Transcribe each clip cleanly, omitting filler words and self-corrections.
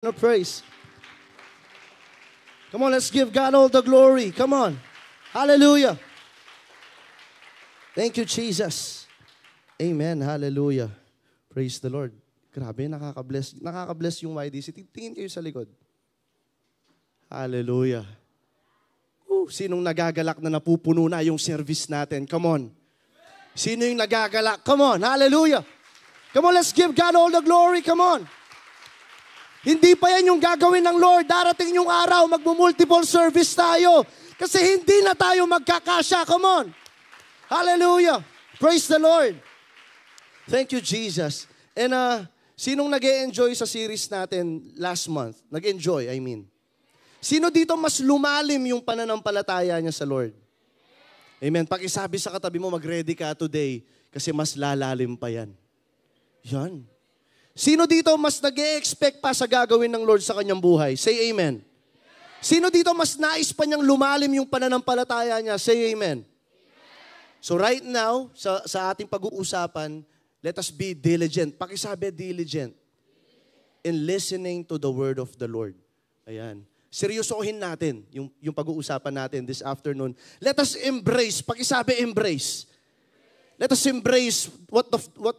of praise. Come on, let's give God all the glory. Come on. Hallelujah. Thank you, Jesus. Amen. Hallelujah. Praise the Lord. Grabe, nakaka-bless. Nakaka-bless yung YDC. Tingin kayo sa likod. Hallelujah. Sinong nagagalak na napupuno na yung service natin? Come on. Sino yung nagagalak? Come on. Hallelujah. Come on, let's give God all the glory. Come on. Hindi pa yan yung gagawin ng Lord. Darating yung araw, magmumultiple service tayo. Kasi hindi na tayo magkakasya. Come on. Hallelujah. Praise the Lord. Thank you, Jesus. And sinong nag-e-enjoy sa series natin last month? Nag-enjoy, I mean. Sino dito mas lumalim yung pananampalataya niya sa Lord? Amen. Pakisabi sa katabi mo, mag-ready ka today kasi mas lalalim pa yan. Yan. Sino dito mas nag-e-expect pa sa gagawin ng Lord sa kanyang buhay? Say amen. Sino dito mas nais pa niyang lumalim yung pananampalataya niya? Say amen. So right now, sa ating pag-uusapan, let us be diligent. Pakisabi diligent in listening to the word of the Lord. Ayan. Seryosohin natin yung pag-uusapan natin this afternoon. Let us embrace. Pakisabi embrace. Let us embrace what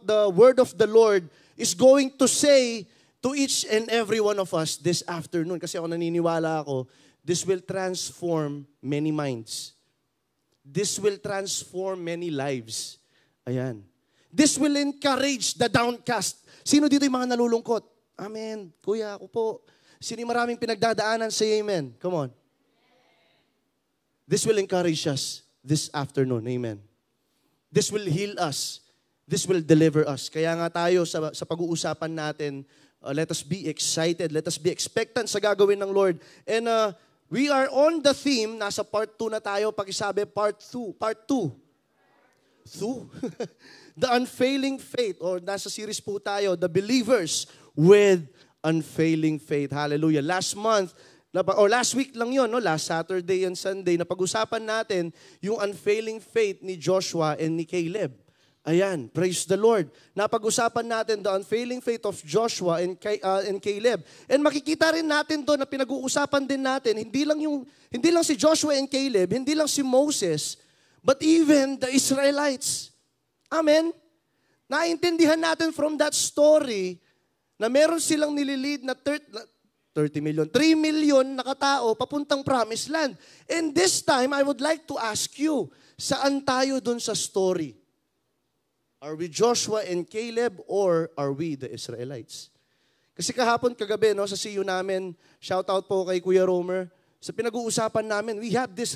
the word of the Lord is going to say to each and every one of us this afternoon. Kasi ako naniniwala ako, this will transform many minds. This will transform many lives. Ayan. This will encourage the downcast. Sino dito yung mga nalulungkot? Amen. Kuya, ako po. Sino yung maraming pinagdadaanan? Say amen. Come on. This will encourage us this afternoon. Amen. This will heal us. This will deliver us. Kaya nga tayo sa pag-uusapan natin, let us be excited. Let us be expectant sa gagawin ng Lord. And we are on the theme. Nasa part 2 na tayo. Pakisabi, part 2. Part 2. 2? The unfailing faith. Or nasa series po tayo, The Believers with Unfailing Faith. Hallelujah. Last month, or last week lang yun, no? Last Saturday and Sunday, napag-usapan natin yung unfailing faith ni Joshua and ni Caleb. Ayan, praise the Lord. Napag-usapan natin the unfailing faith of Joshua and Caleb. And makikita rin natin doon na pinag-uusapan din natin, hindi lang si Joshua and Caleb, hindi lang si Moses, but even the Israelites. Amen? Naintindihan natin from that story na meron silang nililid na 3 million na katao papuntang promised land. And this time, I would like to ask you, saan tayo dun sa story? Are we Joshua and Caleb or are we the Israelites? Kasi kahapon, kagabi, no, sa CU namin, shout out po kay Kuya Romer, sa pinag-uusapan namin, we have this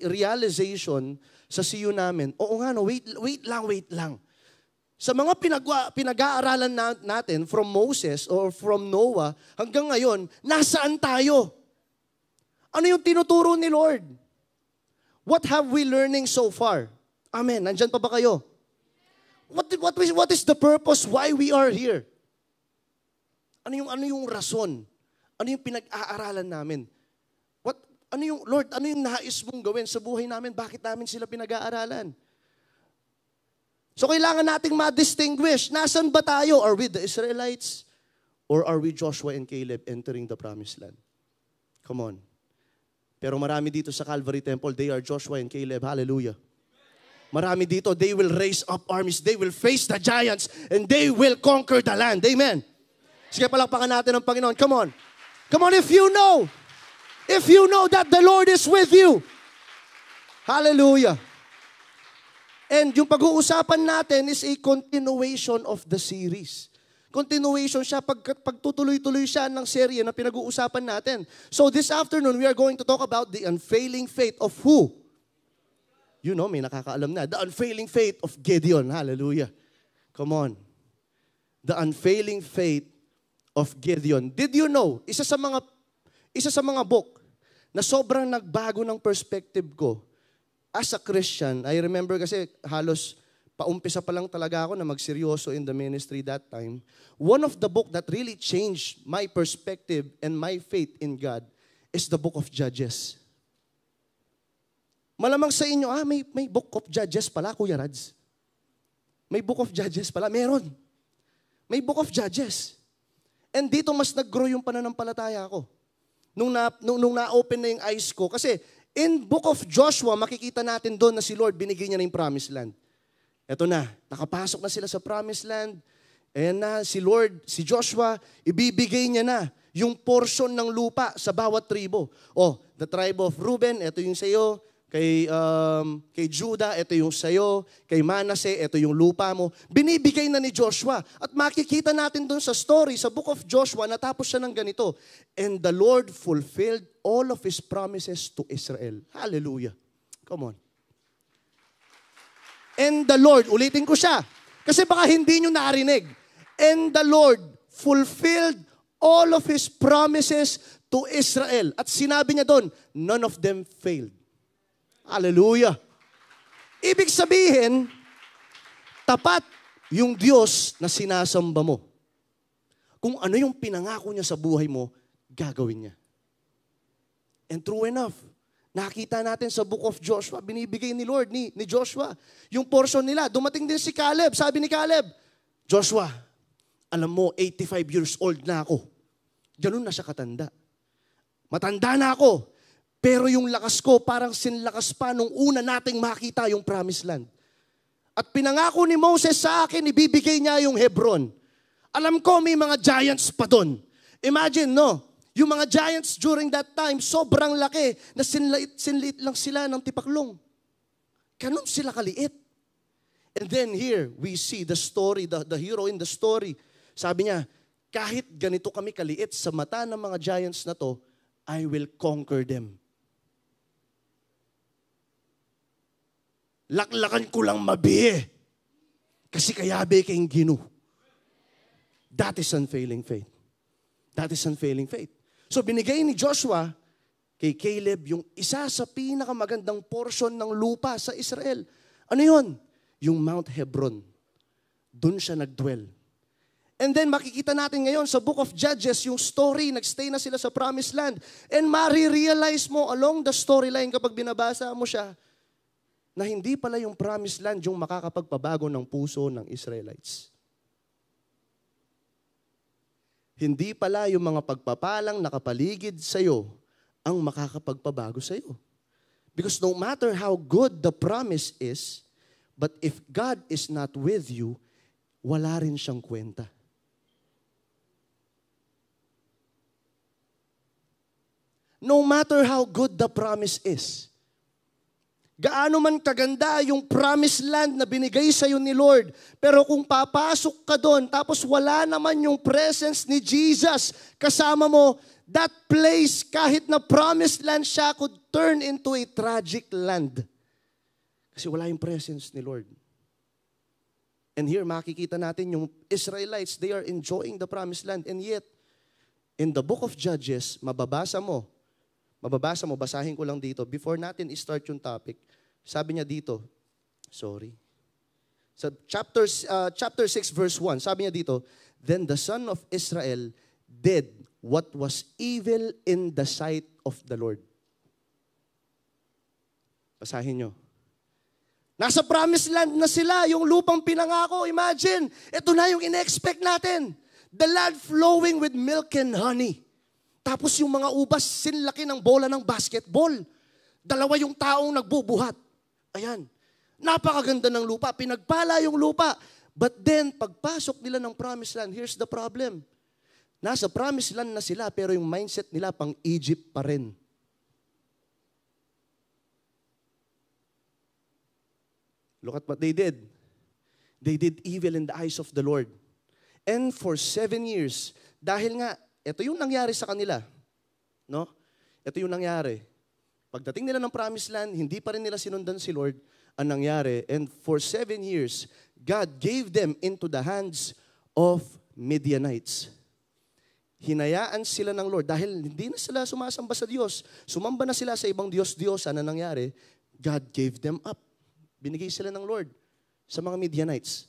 realization sa CU namin. Oo nga, no, wait lang. Sa mga pinag-aaralan natin from Moses or from Noah hanggang ngayon, nasaan tayo? Ano yung tinuturo ni Lord? What have we learning so far? Amen. Nandyan pa ba kayo? What is the purpose why we are here? Ano yung rason? Ano yung pinag-aaralan namin? Lord, ano yung nais mong gawin sa buhay namin? Bakit namin sila pinag-aaralan? So kailangan nating ma-distinguish. Nasaan ba tayo? Are we the Israelites? Or are we Joshua and Caleb entering the promised land? Come on. Pero marami dito sa Calvary Temple, they are Joshua and Caleb. Hallelujah. Marami dito, they will raise up armies. They will face the giants and they will conquer the land. Amen. Sige, palakpakan natin ang Panginoon. Come on. Come on, if you know that the Lord is with you. Hallelujah. And yung pag-uusapan natin is a continuation of the series. Continuation siya, pagtutuloy-tuloy siya ng serye na pinag-uusapan natin. So this afternoon, we are going to talk about the unfailing faith of who? You know, may nakakaalam na. The unfailing faith of Gideon. Hallelujah. Come on. The unfailing faith of Gideon. Did you know, isa sa mga book na sobrang nagbago ng perspective ko as a Christian, I remember kasi halos paumpisa pa lang talaga ako na magseryoso in the ministry that time. One of the book that really changed my perspective and my faith in God is the book of Judges. Malamang sa inyo, may book of Judges pala, Kuya Rads. May book of Judges pala. Meron. May book of Judges. And dito mas nag-grow yung pananampalataya ko. Nung na-open na yung eyes ko. Kasi in Book of Joshua, makikita natin doon na si Lord, binigay niya na yung promised land. Eto na, nakapasok na sila sa promised land. Ayan na, si Lord, si Joshua, ibibigay niya na yung portion ng lupa sa bawat tribo. Oh, the tribe of Reuben, eto yung sa'yo. Kay Judah, ito yung sayo. Kay Manasseh, ito yung lupa mo. Binibigay na ni Joshua. At makikita natin dun sa story, sa Book of Joshua, natapos siya ng ganito. And the Lord fulfilled all of His promises to Israel. Hallelujah. Come on. And the Lord, ulitin ko siya. Kasi baka hindi nyo narinig. And the Lord fulfilled all of His promises to Israel. At sinabi niya doon, none of them failed. Hallelujah. Ibig sabihin, tapat yung Diyos na sinasamba mo. Kung ano yung pinangako niya sa buhay mo, gagawin niya. And true enough, nakita natin sa Book of Joshua, binibigay ni Lord, ni Joshua, yung portion nila. Dumating din si Caleb. Sabi ni Caleb, Joshua, alam mo, 85 years old na ako. Ganun na siya katanda. Matanda na ako. Pero yung lakas ko, parang sinlakas pa nung una nating makita yung promised land. At pinangako ni Moses sa akin, ibibigay niya yung Hebron. Alam ko, may mga giants pa doon. Imagine, no? Yung mga giants during that time, sobrang laki na sinliit lang sila ng tipaklong. Ganun sila kaliit. And then here, we see the story, the hero in the story. Sabi niya, kahit ganito kami kaliit sa mata ng mga giants na to, I will conquer them. Laklakan ko lang mabihe. Kasi kayabe kayong ginu. That is unfailing faith. That is unfailing faith. So binigay ni Joshua kay Caleb yung isa sa pinakamagandang portion ng lupa sa Israel. Ano yun? Yung Mount Hebron. Doon siya nagdwell. And then makikita natin ngayon sa Book of Judges yung story, nagstay na sila sa Promised Land. And marirealize mo along the storyline kapag binabasa mo siya, na hindi pala yung promised land yung makakapagpabago ng puso ng Israelites. Hindi pala yung mga pagpapalang nakapaligid sa'yo ang makakapagpabago sa'yo. Because no matter how good the promise is, but if God is not with you, wala rin siyang kwenta. No matter how good the promise is, gaano man kaganda yung promised land na binigay sa'yo ni Lord, pero kung papasok ka doon, tapos wala naman yung presence ni Jesus kasama mo, that place, kahit na promised land siya, could turn into a tragic land. Kasi wala yung presence ni Lord. And here, makikita natin yung Israelites, they are enjoying the promised land. And yet, in the Book of Judges, mababasa mo, basahin ko lang dito, before natin i-start yung topic, sabi niya dito, sa chapter 6 verse 1, sabi niya dito, then the son of Israel did what was evil in the sight of the Lord. Basahin nyo. Nasa promised land na sila, yung lupang pinangako, imagine, ito na yung in-expect natin. The land flowing with milk and honey. Tapos yung mga ubas, sinlaki ng bola ng basketball. Dalawa yung taong nagbubuhat. Ayan. Napakaganda ng lupa. Pinagpala yung lupa. But then, pagpasok nila ng promised land, here's the problem. Nasa promised land na sila, pero yung mindset nila pang Egypt pa rin. Look at what they did. They did evil in the eyes of the Lord. And for 7 years, dahil nga, ito yung nangyari sa kanila. No? Ito yung nangyari. Pagdating nila ng promised land, hindi pa rin nila sinundan si Lord. Ang nangyari, and for 7 years, God gave them into the hands of Midianites. Hinayaan sila ng Lord dahil hindi na sila sumasamba sa Diyos. Sumamba na sila sa ibang Diyos-Diyos. Ano nangyari? God gave them up. Binigay sila ng Lord sa mga Midianites.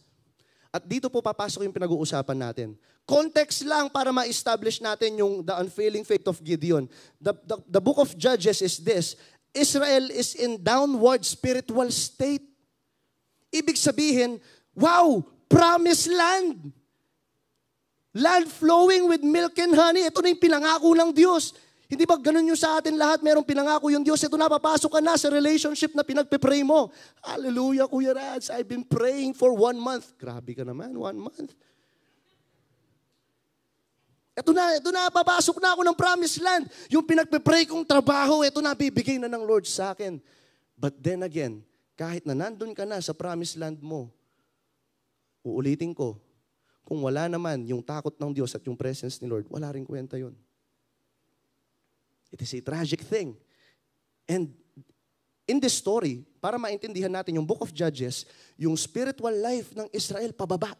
At dito po papasok yung pinag-uusapan natin. Context lang para ma-establish natin yung the unfailing faith of Gideon. The book of Judges is this: Israel is in downward spiritual state. Ibig sabihin, wow, promised land. Land flowing with milk and honey. Ito na yung pinangako ng Diyos. Hindi ba ganun yung sa atin lahat? Merong pinangako yung Diyos. Ito na, papasok ka na sa relationship na pinagpe-pray mo. Hallelujah, Kuya Rats. I've been praying for 1 month. Grabe ka naman, 1 month. Ito na, papasok na ako ng promised land. Yung pinagpe-pray kong trabaho, ito na, bibigay na ng Lord sa akin. But then again, kahit na nandun ka na sa promised land mo, uulitin ko, kung wala naman yung takot ng Diyos at yung presence ni Lord, wala rin kwenta yun. It is a tragic thing. And in this story, para maintindihan natin yung Book of Judges, yung spiritual life ng Israel pababa.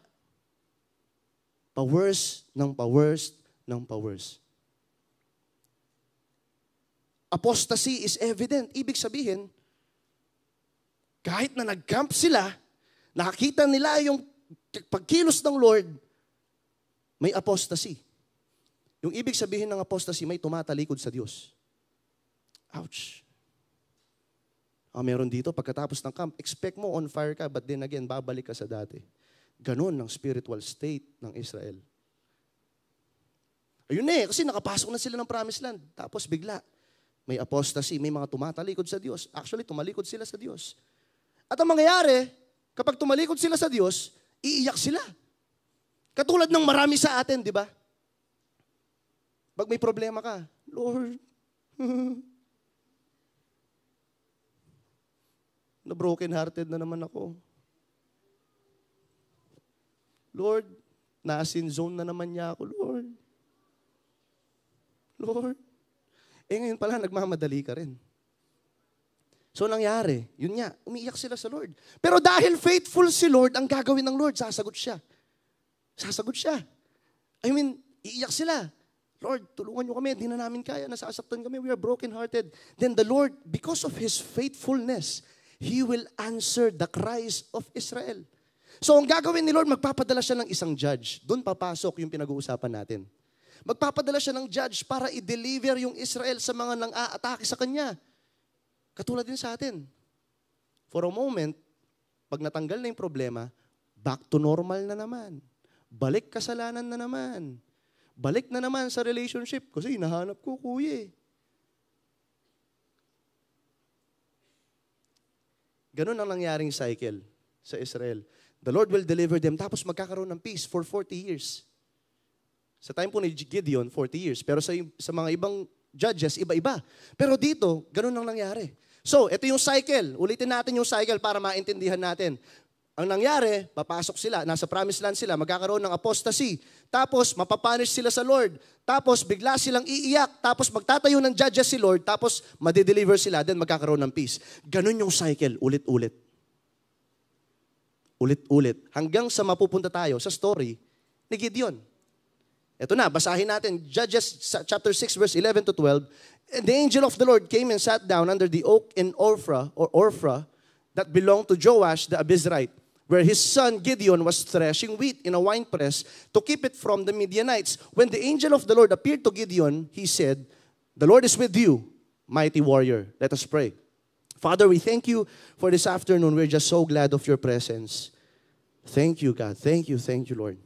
Pa-worse ng pa-worse ng pa-worse. Apostasy is evident. Ibig sabihin, kahit na nag-camp sila, nakakita nila yung pagkilos ng Lord, may apostasy. Yung ibig sabihin ng apostasy, may tumatalikod sa Diyos. Ouch. Meron dito, pagkatapos ng camp, expect mo on fire ka, but then again, babalik ka sa dati. Ganon ang spiritual state ng Israel. Ayun kasi nakapasok na sila ng promised land. Tapos bigla, may apostasy, may mga tumatalikod sa Diyos. Actually, tumalikod sila sa Diyos. At ang mangyayari, kapag tumalikod sila sa Diyos, iiyak sila. Katulad ng marami sa atin, di ba? Pag may problema ka, Lord, na broken-hearted na naman ako. Lord, na-sin zone na naman niya ako, Lord. Lord. Ngayon pala, nagmamadali ka rin. So, nangyari, yun nga, umiiyak sila sa Lord. Pero dahil faithful si Lord, ang gagawin ng Lord, sasagot siya. Sasagot siya. I mean, iiyak sila. Lord, tulungan niyo kami, hindi na namin kaya, nasasaktan kami, we are broken-hearted. Then the Lord, because of His faithfulness, He will answer the cries of Israel. So, ang gagawin ni Lord, magpapadala siya ng isang judge. Doon papasok yung pinag-uusapan natin. Magpapadala siya ng judge para i-deliver yung Israel sa mga nang-aatake sa kanya. Katulad din sa atin. For a moment, pag natanggal na yung problema, back to normal na naman. Balik kasalanan na naman. Balik na naman sa relationship. Kasi hinahanap ko, kuya. Ganun ang nangyaring cycle sa Israel. The Lord will deliver them, tapos magkakaroon ng peace for 40 years. Sa time po ni Gideon, 40 years. Pero sa mga ibang judges, iba-iba. Pero dito, ganun ang nangyari. So, ito yung cycle. Ulitin natin yung cycle para maintindihan natin. Ang nangyari, papasok sila, nasa promised land sila, magkakaroon ng apostasy. Tapos, mapapunish sila sa Lord. Tapos, bigla silang iiyak. Tapos, magtatayo ng judges si Lord. Tapos, madideliver sila. Then, magkakaroon ng peace. Ganun yung cycle, ulit-ulit. Ulit-ulit. Hanggang sa mapupunta tayo sa story ni Gideon. Ito na, basahin natin. Judges chapter 6, verse 11 to 12. And the angel of the Lord came and sat down under the oak in Orphra that belonged to Joash the Abizrite, where his son Gideon was threshing wheat in a winepress to keep it from the Midianites. When the angel of the Lord appeared to Gideon, he said, "The Lord is with you, mighty warrior." Let us pray. Father, we thank you for this afternoon. We're just so glad of your presence. Thank you, God. Thank you, Lord.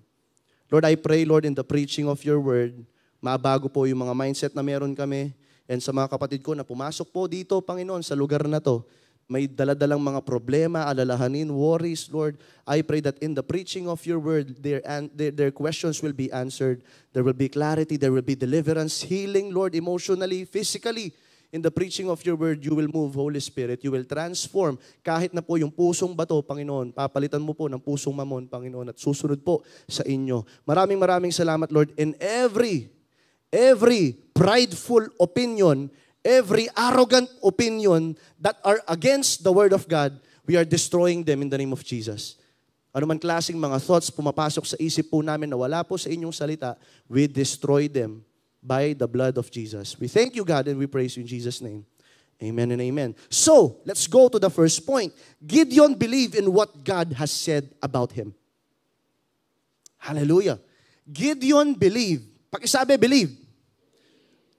Lord, I pray, Lord, in the preaching of your word, mabago po yung mga mindset na meron kami. And sa mga kapatid ko na pumasok po dito, Panginoon, sa lugar na to, may daladalang mga problema, alalahanin, worries, Lord. I pray that in the preaching of your word, their questions will be answered. There will be clarity, there will be deliverance, healing, Lord, emotionally, physically. In the preaching of your word, you will move, Holy Spirit. You will transform. Kahit na po yung pusong bato, Panginoon, papalitan mo po ng pusong mamon, Panginoon, at susunod po sa inyo. Maraming salamat, Lord. In every prideful opinion, every arrogant opinion that are against the word of God, we are destroying them in the name of Jesus. Ano man klaseng mga thoughts pumapasok sa isip po namin na wala po sa inyong salita, we destroy them by the blood of Jesus. We thank you, God, and we praise you in Jesus' name. Amen and amen. So, let's go to the first point. Gideon believed in what God has said about him. Hallelujah. Gideon believed. Pakisabi, believe.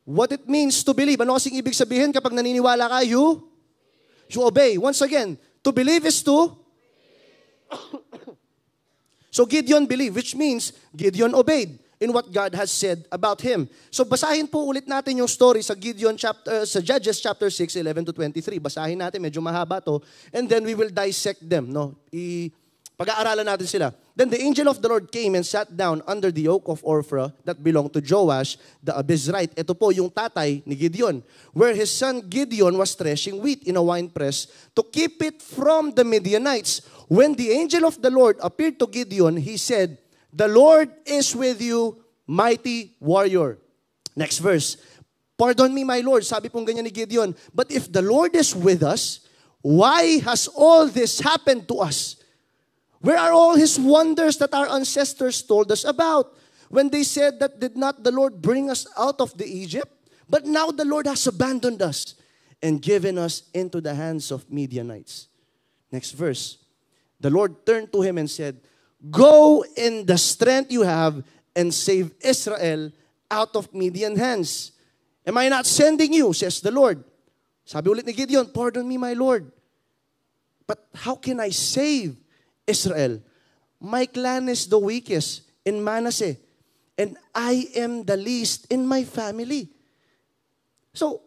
What it means to believe. Ano kasing ibig sabihin kapag naniniwala ka? You obey. Once again, to believe is to So Gideon believed, which means Gideon obeyed. in what God has said about him. So basahin po ulit natin yung story sa sa Judges chapter 6, 11 to 23. Basahin natin, medyo mahaba to. And then we will dissect them. No? Pag-aaralan natin sila. Then the angel of the Lord came and sat down under the oak of Ophrah that belonged to Joash the Abizrite. Ito po yung tatay ni Gideon, where his son Gideon was threshing wheat in a winepress to keep it from the Midianites. When the angel of the Lord appeared to Gideon, he said, "The Lord is with you, mighty warrior." Next verse. "Pardon me, my Lord," sabi pong ganyan ni Gideon, "but if the Lord is with us, why has all this happened to us? Where are all his wonders that our ancestors told us about? When they said that did not the Lord bring us out of the Egypt? But now the Lord has abandoned us and given us into the hands of Midianites." Next verse. The Lord turned to him and said, "Go in the strength you have and save Israel out of Midian hands. Am I not sending you?" says the Lord. Sabi ulit ni Gideon, "Pardon me, my Lord. But how can I save Israel? My clan is the weakest in Manasseh, and I am the least in my family." So,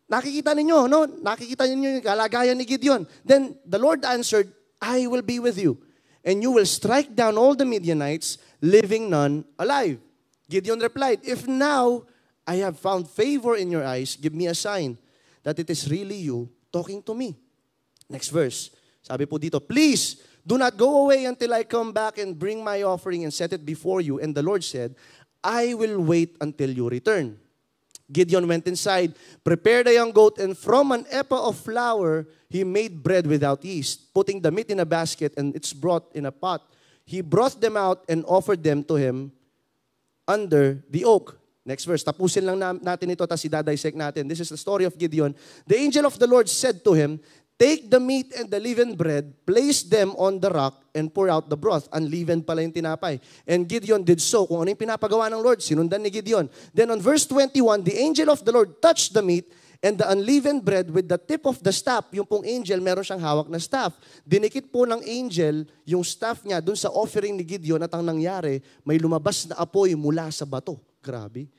nakikita ninyo, no? Nakikita ninyo yung kalagayan ni Gideon. Then the Lord answered, "I will be with you, and you will strike down all the Midianites, leaving none alive." Gideon replied, "If now I have found favor in your eyes, give me a sign that it is really you talking to me." Next verse. Sabi po dito, "Please, do not go away until I come back and bring my offering and set it before you." And the Lord said, "I will wait until you return." Gideon went inside, prepared a young goat, and from an ephah of flour, he made bread without yeast. Putting the meat in a basket and its broth in a pot, he brought them out and offered them to him under the oak. Next verse. Tapusin lang natin ito, tapos idadissect natin. This is the story of Gideon. The angel of the Lord said to him, "Take the meat and the leavened bread, place them on the rock, and pour out the broth." Unleavened pala yung tinapay. And Gideon did so. Kung ano yung pinapagawa ng Lord, sinundan ni Gideon. Then on verse 21, the angel of the Lord touched the meat and the unleavened bread with the tip of the staff. Yung pong angel, meron siyang hawak na staff. Dinikit po ng angel yung staff niya dun sa offering ni Gideon, at ang nangyari, may lumabas na apoy mula sa bato. Grabe.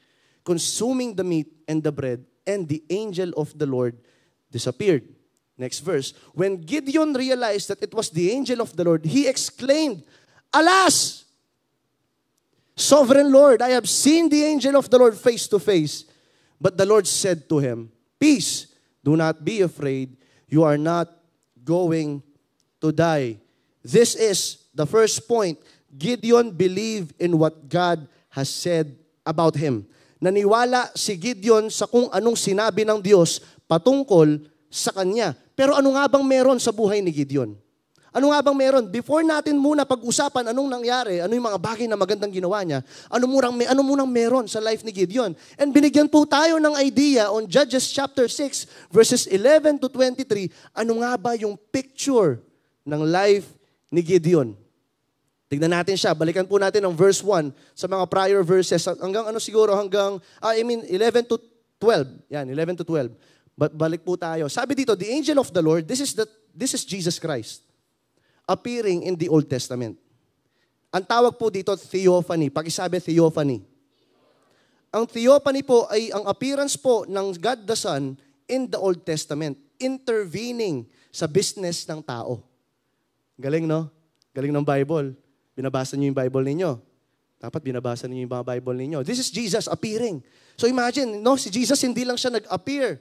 Consuming the meat and the bread, and the angel of the Lord disappeared. Next verse. When Gideon realized that it was the angel of the Lord, he exclaimed, "Alas! Sovereign Lord, I have seen the angel of the Lord face to face." But the Lord said to him, "Peace, do not be afraid. You are not going to die." This is the first point. Gideon believed in what God has said about him. Naniwala si Gideon sa kung anong sinabi ng Diyos patungkol sa kanya. Pero ano nga bang meron sa buhay ni Gideon? Ano nga bang meron? Before natin muna pag-usapan anong nangyari, ano yung mga bagay na magandang ginawa niya, ano munang meron sa life ni Gideon. And binigyan po tayo ng idea on Judges chapter 6, verses 11 to 23, ano nga ba yung picture ng life ni Gideon. Tignan natin siya. Balikan po natin ang verse 1 sa mga prior verses. Hanggang 11 to 12. Yan, 11 to 12. Balik po tayo. Sabi dito, the angel of the Lord, this is Jesus Christ, appearing in the Old Testament. Ang tawag po dito, theophany. Pakisabi, theophany. Ang theophany po ay ang appearance po ng God the Son in the Old Testament, intervening sa business ng tao. Galing, no? Galing ng Bible. Binabasa niyo yung Bible ninyo. Dapat binabasa niyo yung mga Bible ninyo. This is Jesus appearing. So imagine, no, si Jesus hindi lang siya nag-appear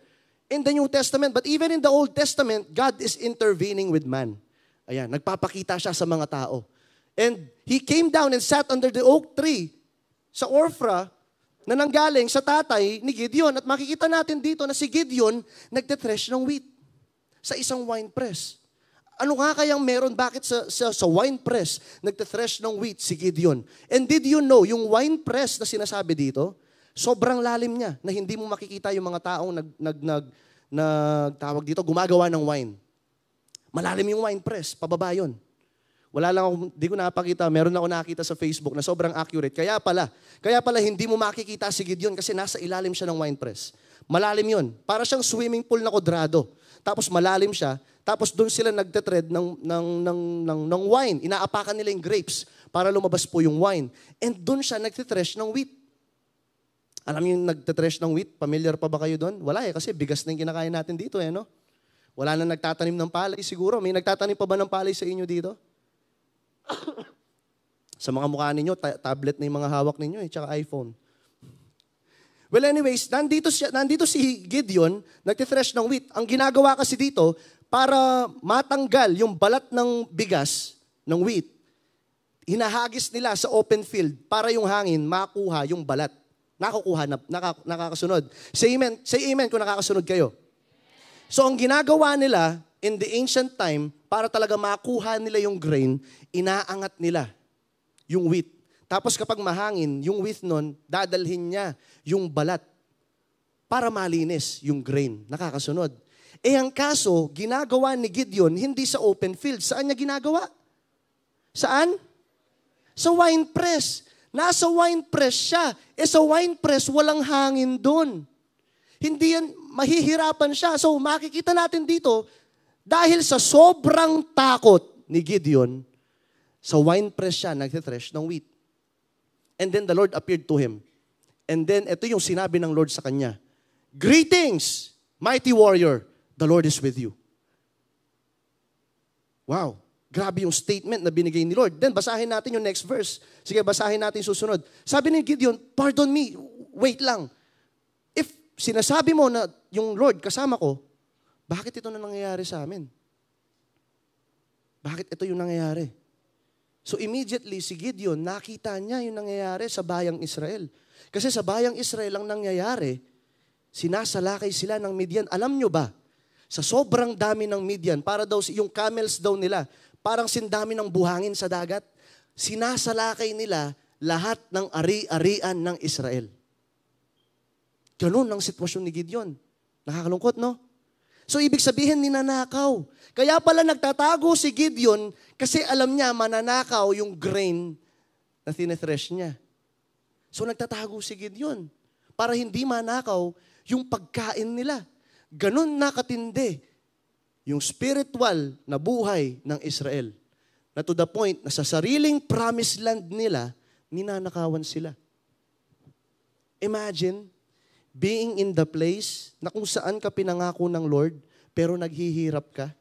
in the New Testament, but even in the Old Testament, God is intervening with man. Ayan, nagpapakita siya sa mga tao. And He came down and sat under the oak tree sa Ophrah na nanggaling sa tatay ni Gideon. At makikita natin dito na si Gideon nagte-thresh ng wheat sa isang wine press. Ano nga kayang meron? Bakit sa wine press nagte-thresh ng wheat si Gideon? And did you know, yung wine press na sinasabi dito, sobrang lalim niya na hindi mo makikita yung mga taong tawag dito, gumagawa ng wine. Malalim yung wine press, pababa yun. Wala lang ako, di ko napakita, meron ako nakita sa Facebook na sobrang accurate. Kaya pala hindi mo makikita si Gideon kasi nasa ilalim siya ng wine press. Malalim yun. Para siyang swimming pool na kwadrado. Tapos malalim siya. Tapos doon sila nagtetread ng wine. Inaapakan nila yung grapes para lumabas po yung wine. And doon siya nagtitresh ng wheat. Alam niyo yung nagtitresh ng wheat? Familiar pa ba kayo doon? Wala kasi bigas na yung kinakain natin dito no? Wala na nagtatanim ng palay siguro. May nagtatanim pa ba ng palay sa inyo dito? Sa mga mukha ninyo, tablet na yung mga hawak ninyo tsaka iPhone. Well anyways, nandito si Gideon, nagtithresh ng wheat. Ang ginagawa kasi dito, para matanggal yung balat ng bigas, ng wheat, hinahagis nila sa open field para yung hangin makuha yung balat. Nakakasunod. Say amen kung nakakasunod kayo. So ang ginagawa nila in the ancient time, para talaga makuha nila yung grain, inaangat nila yung wheat. Tapos kapag mahangin, yung wheat nun, dadalhin niya yung balat para malinis yung grain. Nakakasunod. Ang kaso, ginagawa ni Gideon hindi sa open field. Saan niya ginagawa? Saan? Sa wine press. Nasa wine press siya. Sa wine press, walang hangin doon. Hindi yan, mahihirapan siya. So makikita natin dito, dahil sa sobrang takot ni Gideon, sa wine press siya, nagtithresh ng wheat. And then the Lord appeared to him. And then, ito yung sinabi ng Lord sa kanya. Greetings, mighty warrior. The Lord is with you. Wow. Grabe yung statement na binigay ni Lord. Then, basahin natin yung next verse. Sige, basahin natin susunod. Sabi ni Gideon, pardon me, wait lang. If sinasabi mo na yung Lord kasama ko, bakit ito na nangyayari sa amin? Bakit ito yung nangyayari? So immediately, si Gideon, nakita niya yung nangyayari sa bayang Israel. Kasi sa bayang Israel ang nangyayari, sinasalakay sila ng Midian. Alam nyo ba, sa sobrang dami ng Midian, para daw yung camels daw nila, parang sindami ng buhangin sa dagat, sinasalakay nila lahat ng ari-arian ng Israel. Ganun ang sitwasyon ni Gideon. Nakakalungkot, no? So, ibig sabihin, ninanakaw. Kaya pala nagtatago si Gideon kasi alam niya mananakaw yung grain na tinethresh niya. So, nagtatago si Gideon para hindi manakaw yung pagkain nila. Ganun nakatindi yung spiritual na buhay ng Israel. Na to the point na sa sariling promised land nila, ninanakawan sila. Imagine, being in the place na kung saan ka pinangako ng Lord, pero naghihirap ka.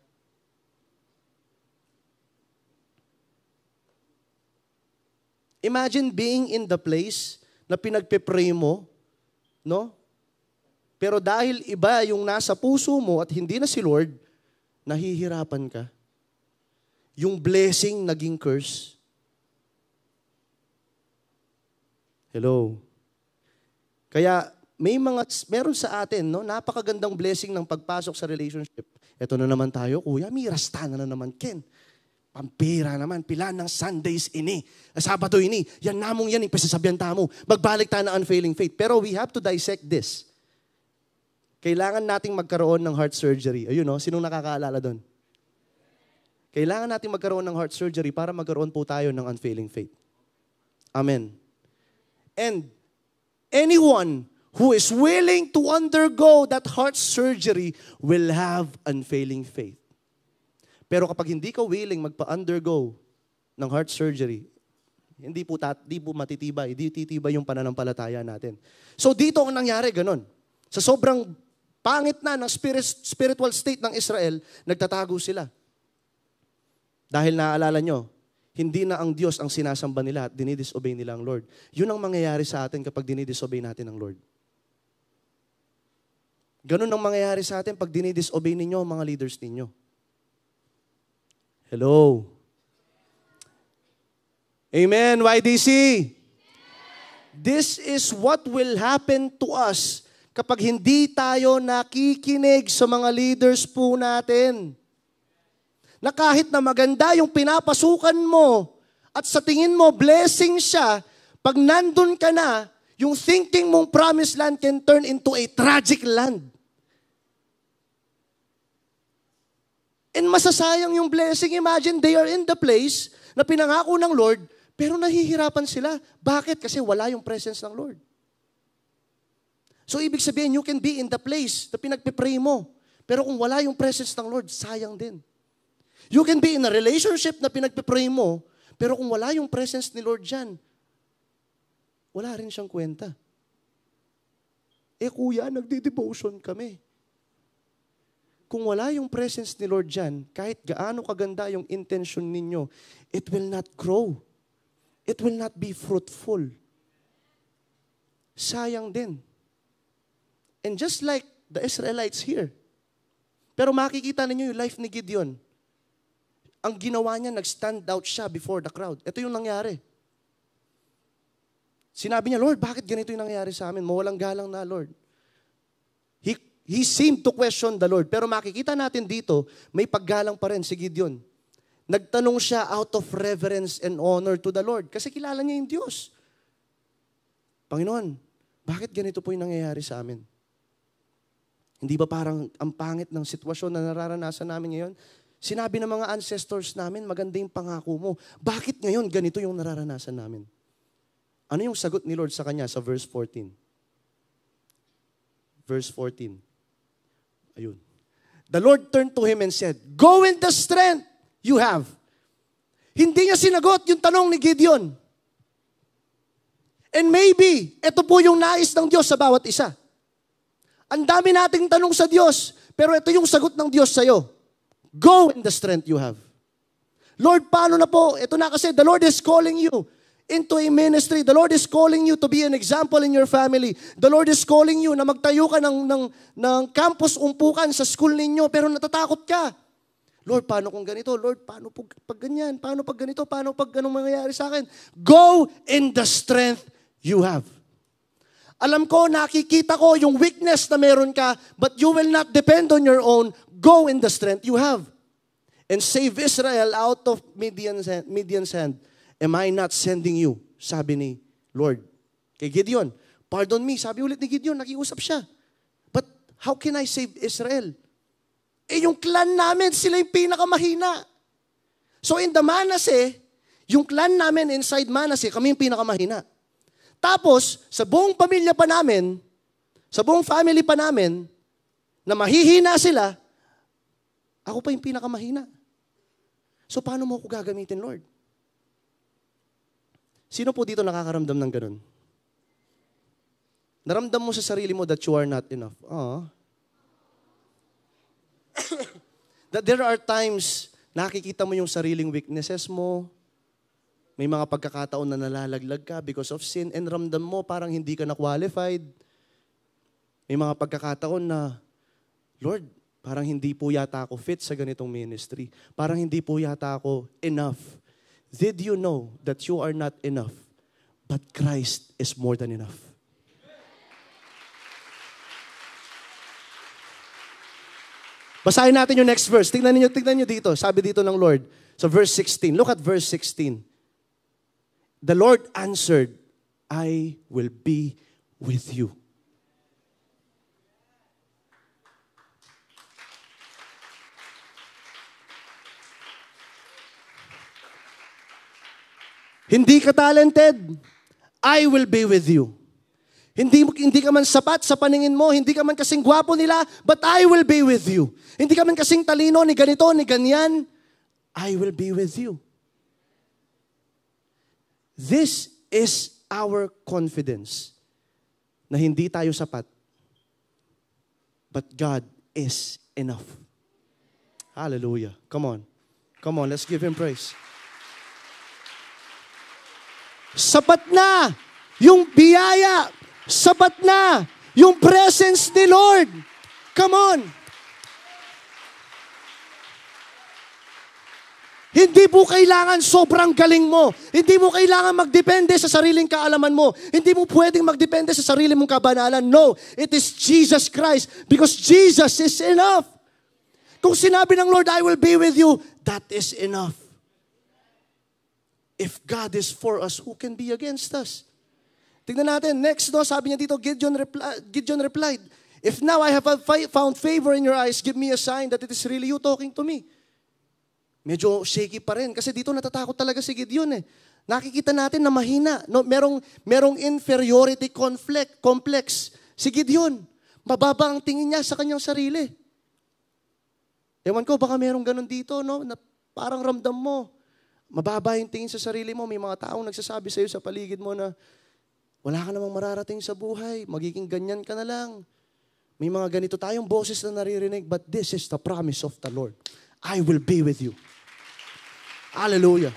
Imagine being in the place na pinagpe-pray mo, no? Pero dahil iba yung nasa puso mo at hindi na si Lord, nahihirapan ka. Yung blessing naging curse. Hello. Kaya, meron sa atin, no, napakagandang blessing ng pagpasok sa relationship. Ito na naman tayo, kuya, may rasta na naman, Ken. Pampira naman, pila ng Sundays ini. Sabado ini, yan namong yan, ipasasabihan tamo. Magbalik tayo ng unfailing faith. Pero we have to dissect this. Kailangan nating magkaroon ng heart surgery. Ayun, no? Sinong nakakaalala doon? Kailangan nating magkaroon ng heart surgery para magkaroon po tayo ng unfailing faith. Amen. And anyone who is willing to undergo that heart surgery will have unfailing faith. Pero kapag hindi ka willing magpa-undergo ng heart surgery, hindi po matitibay, hindi titibay yung pananampalataya natin. So dito ang nangyari, ganun. Sa sobrang pangit na ng spiritual state ng Israel, nagtatago sila. Dahil naaalala nyo, hindi na ang Diyos ang sinasamba nila at dinidisobey nila ang Lord. Yun ang mangyayari sa atin kapag dinidisobey natin ang Lord. Ganun ang mangyayari sa atin pag dinidisobey ninyo ang mga leaders ninyo. Hello. Amen, YDC. This is what will happen to us kapag hindi tayo nakikinig sa mga leaders po natin. Na kahit na maganda yung pinapasukan mo at sa tingin mo blessing siya, pag nandun ka na, yung thinking mong promised land can turn into a tragic land. And masasayang yung blessing. Imagine they are in the place na pinangako ng Lord, pero nahihirapan sila. Bakit? Kasi wala yung presence ng Lord. So ibig sabihin, you can be in the place na pinagpipray mo. Pero kung wala yung presence ng Lord, sayang din. You can be in a relationship na pinagpipray mo, pero kung wala yung presence ni Lord dyan, wala rin siyang kwenta. Kuya, nagdi-devotion kami. Kung wala yung presence ni Lord dyan, kahit gaano kaganda yung intention ninyo, it will not grow. It will not be fruitful. Sayang din. And just like the Israelites here, pero makikita ninyo yung life ni Gideon. Ang ginawa niya, nag-stand out siya before the crowd. Ito yung nangyari. Sinabi niya, Lord, bakit ganito yung nangyari sa amin? Mawalang galang na, Lord. He seemed to question the Lord. Pero makikita natin dito, may paggalang pa rin si Gideon. Nagtanong siya out of reverence and honor to the Lord. Kasi kilala niya yung Diyos. Panginoon, bakit ganito po yung nangyayari sa amin? Hindi ba parang ang pangit ng sitwasyon na nararanasan namin ngayon? Sinabi ng mga ancestors namin, maganda yung pangako mo. Bakit ngayon ganito yung nararanasan namin? Ano yung sagot ni Lord sa kanya sa verse 14? Verse 14. Ayun. The Lord turned to him and said, "Go in the strength you have." Hindi niya sinagot yung tanong ni Gideon. And maybe, ito po yung nais ng Diyos sa bawat isa. Ang dami nating tanong sa Diyos, pero ito yung sagot ng Diyos sa'yo. Go in the strength you have. Lord, paano na po? Ito na kasi, the Lord is calling you into a ministry. The Lord is calling you to be an example in your family. The Lord is calling you na magtayo ka ng campus umpukan sa school ninyo, pero natatakot ka. Lord, paano kung ganito? Lord, paano pag ganyan? Paano pag ganito? Paano pag ganun mangyayari sa akin? Go in the strength you have. Alam ko, nakikita ko yung weakness na meron ka, but you will not depend on your own. Go in the strength you have. And save Israel out of Midian's hand. Am I not sending you? Sabi ni Lord kay Gideon. Pardon me, sabi ulit ni Gideon, nakiusap siya. But how can I save Israel? Yung clan namin, sila yung pinakamahina. So in the Manasseh, yung clan namin inside Manasseh, kami yung pinakamahina. Tapos, sa buong pamilya pa namin, sa buong family pa namin, na mahihina sila, ako pa yung pinakamahina. So paano mo ako gagamitin, Lord? Sino po dito nakakaramdam ng ganun? Naramdam mo sa sarili mo that you are not enough. That there are times nakikita mo yung sariling weaknesses mo. May mga pagkakataon na nalalaglag ka because of sin and ramdam mo parang hindi ka na-qualified. May mga pagkakataon na, Lord, parang hindi po yata ako fit sa ganitong ministry. Parang hindi po yata ako enough. Did you know that you are not enough, but Christ is more than enough? Basahin natin yung next verse. Tingnan niyo dito. Sabi dito ng Lord sa verse 16. Look at verse 16. The Lord answered, I will be with you. Hindi ka talented, I will be with you. Hindi ka man sapat sa paningin mo, hindi ka man kasing gwapo nila, but I will be with you. Hindi ka man kasing talino, ni ganito, ni ganyan, I will be with you. This is our confidence na hindi tayo sapat, but God is enough. Hallelujah. Come on, let's give Him praise. Sapat na yung biyaya. Sapat na yung presence ni Lord. Come on. Hindi mo kailangan sobrang galing mo. Hindi mo kailangan magdepende sa sariling kaalaman mo. Hindi mo pwedeng magdepende sa sarili mong kabanalan. No, it is Jesus Christ because Jesus is enough. Kung sinabi ng Lord, I will be with you, that is enough. If God is for us, who can be against us? Tignan natin. Next, sabi niya dito, Gideon replied, if now I have found favor in your eyes, give me a sign that it is really you talking to me. Medyo shaky pa rin. Kasi dito natatakot talaga si Gideon eh. Nakikita natin na mahina. No, merong inferiority complex Si Gideon, mababa ang tingin niya sa kanyang sarili. Ewan ko, baka merong ganun dito, no? Na parang ramdam mo, mababa yung tingin sa sarili mo. May mga taong nagsasabi sa iyo sa paligid mo na wala ka namang mararating sa buhay, magiging ganyan ka na lang. May mga ganito tayong boses na naririnig, but this is the promise of the Lord. I will be with you. Hallelujah.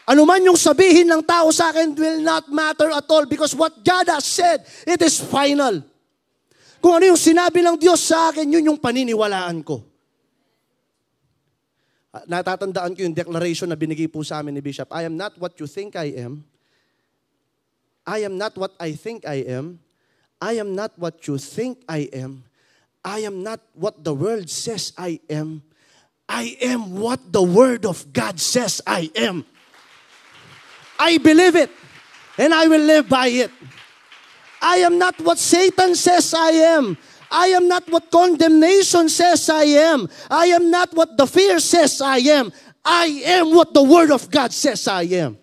Ano man yung sabihin ng tao sa akin will not matter at all because what God has said, it is final. Kung ano yung sinabi ng Diyos sa akin, yun yung paniniwalaan ko. Natatandaan ko yung declaration na binigay po sa amin ni Bishop. I am not what you think I am. I am not what I think I am. I am not what you think I am. I am not what the world says I am. I am what the Word of God says I am. I believe it, and I will live by it. I am not what Satan says I am. I am not what condemnation says I am. I am not what the fear says I am. I am what the Word of God says I am.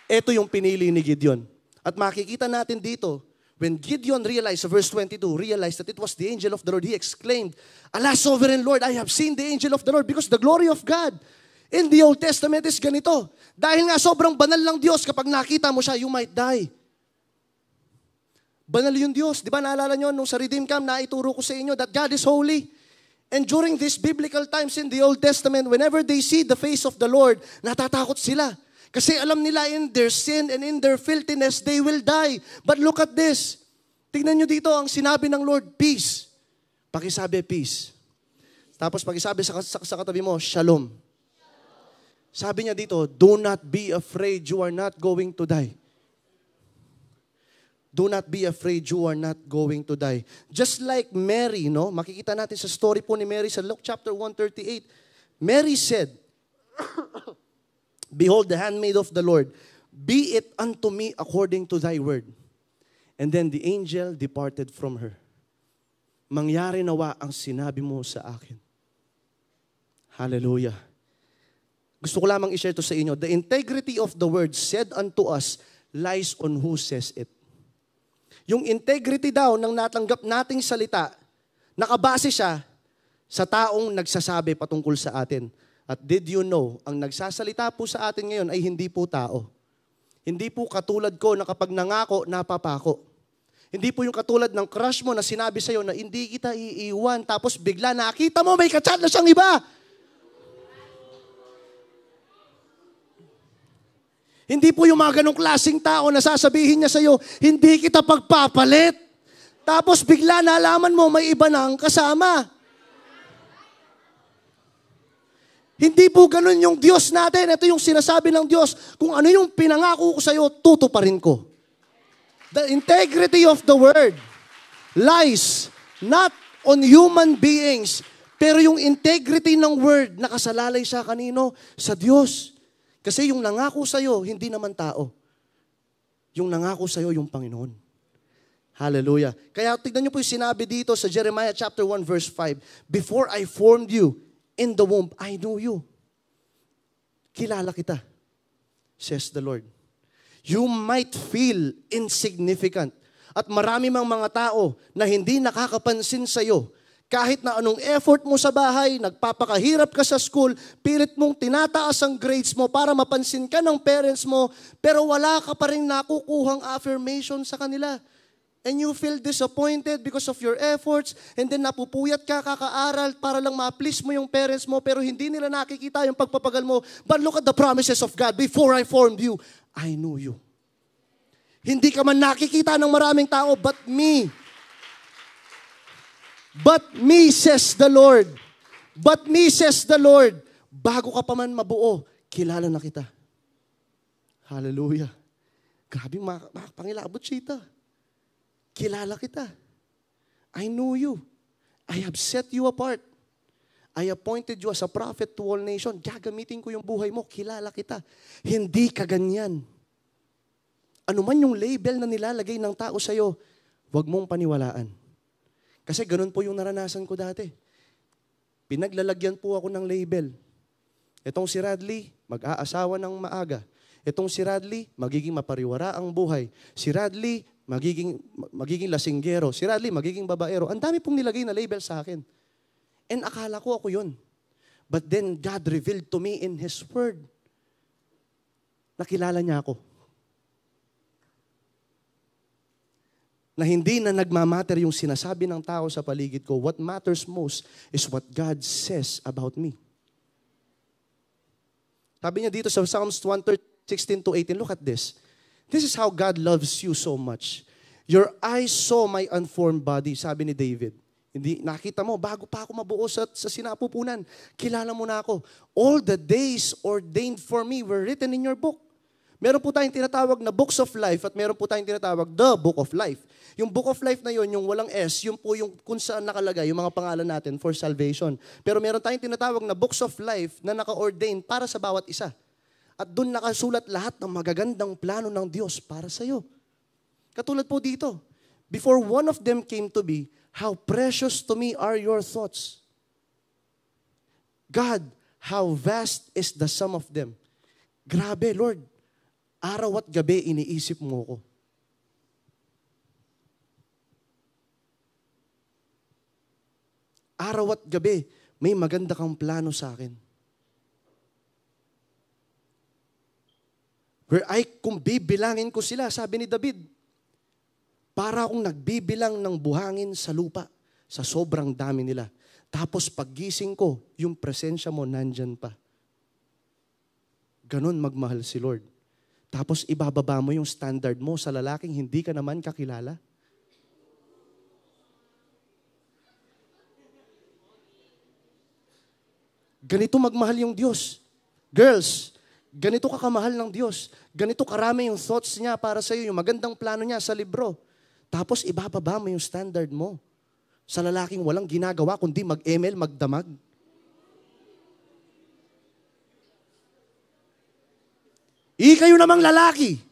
Ito yung pinili ni Gideon. At makikita natin dito, when Gideon realized, verse 22, realized that it was the angel of the Lord, he exclaimed, Alas, sovereign Lord, I have seen the angel of the Lord because the glory of God in the Old Testament is ganito. Dahil nga sobrang banal lang Diyos, kapag nakita mo siya, you might die. Banal yung Diyos. Di ba naalala nyo, nung sa Redeem Camp, naituro ko sa inyo that God is holy. And during these biblical times in the Old Testament, whenever they see the face of the Lord, natatakot sila. Kasi alam nila in their sin and in their filthiness, they will die. But look at this. Tingnan nyo dito ang sinabi ng Lord, peace. Pakisabi, peace. Tapos pakisabi sa katabi mo, shalom. Sabi niya dito, do not be afraid, you are not going to die. Do not be afraid, you are not going to die. Just like Mary, no? Makikita natin sa story po ni Mary sa Luke chapter 138. Mary said, Behold the handmaid of the Lord, be it unto me according to thy word. And then the angel departed from her. Mangyari nawa ang sinabi mo sa akin. Hallelujah. Gusto ko lamang i-share to sa inyo. The integrity of the word said unto us lies on who says it. Yung integrity daw ng natanggap nating salita, nakabase siya sa taong nagsasabi patungkol sa atin. At did you know, ang nagsasalita po sa atin ngayon ay hindi po tao. Hindi po katulad ko na kapag nangako, napapako. Hindi po yung katulad ng crush mo na sinabi sa'yo na hindi kita iiwan, tapos bigla nakita mo may kachat na siyang iba. Hindi po yung mga ganong klaseng tao na sasabihin niya sa'yo, hindi kita pagpapalit. Tapos bigla nalaman mo may iba nang kasama. Hindi po ganun yung Diyos natin. Ito yung sinasabi ng Diyos. Kung ano yung pinangako ko sa iyo, tutuparin ko. The integrity of the word lies not on human beings, pero yung integrity ng word nakasalalay siya kanino? Sa Diyos. Kasi yung nangako sa iyo, hindi naman tao. Yung nangako sa iyo, yung Panginoon. Hallelujah. Kaya tignan niyo po yung sinabi dito sa Jeremiah chapter 1 verse 5. Before I formed you in the womb, I knew you. Kilala kita, says the Lord. You might feel insignificant. At marami mang mga tao na hindi nakakapansin sa iyo. Kahit na anong effort mo sa bahay, nagpapakahirap ka sa school, pilit mong tinataas ang grades mo para mapansin ka ng parents mo, pero wala ka pa rin nakukuhang affirmation sa kanila. And you feel disappointed because of your efforts, and then napupuyat ka kakaaral para lang ma-please mo yung parents mo, pero hindi nila nakikita yung pagpapagal mo. But look at the promises of God. Before I formed you, I knew you. Hindi ka man nakikita ng maraming tao, but me. But me, says the Lord. But me, says the Lord. Bago ka pa man mabuo, kilala na kita. Hallelujah. Grabe, makapangilabot siya ito. Kilala kita. I knew you. I have set you apart. I appointed you as a prophet to all nations. Gagamitin ko yung buhay mo. Kilala kita. Hindi ka ganyan. Ano man yung label na nilalagay ng tao sa'yo, huwag mong paniwalaan. Kasi ganun po yung naranasan ko dati. Pinaglalagyan po ako ng label. Itong si Radley, mag-aasawa ng maaga. Itong si Radley, magiging mapariwara ang buhay. Si Radley, magiging lasinggero. Si Radley, magiging babaero. Ang dami pong nilagay na label sa akin. And akala ko ako yun. But then God revealed to me in His Word. Nakilala niya ako. Na hindi na nagmamatter yung sinasabi ng tao sa paligid ko. What matters most is what God says about me. Sabi niya dito sa Psalms 1:16-18, look at this. This is how God loves you so much. Your eyes saw my unformed body, sabi ni David. Hindi, nakita mo, bago pa ako mabuo sa sinapupunan, kilala mo na ako. All the days ordained for me were written in your book. Meron po tayong tinatawag na books of life at meron po tayong tinatawag the book of life. Yung book of life na yun, yung walang S, yun po yung kung saan nakalagay yung mga pangalan natin for salvation. Pero meron tayong tinatawag na books of life na naka-ordain para sa bawat isa. At doon nakasulat lahat ng magagandang plano ng Diyos para sa iyo. Katulad po dito, before one of them came to be, how precious to me are your thoughts. God, how vast is the sum of them. Grabe, Lord. Araw at gabi iniisip mo ko. Araw at gabi, may maganda kang plano sa akin. Kung bibilangin ko sila, sabi ni David, para akong nagbibilang ng buhangin sa lupa, sa sobrang dami nila. Tapos paggising ko, yung presensya mo nandyan pa. Ganon magmahal si Lord. Tapos ibababa mo yung standard mo sa lalaking hindi ka naman kakilala. Ganito magmahal yung Diyos. Girls, ganito ka kamahal ng Diyos. Ganito karami yung thoughts niya para sa iyo, yung magandang plano niya sa libro. Tapos ibababa mo yung standard mo sa lalaking walang ginagawa kundi mag-ML, magdamag. Kayo namang lalaki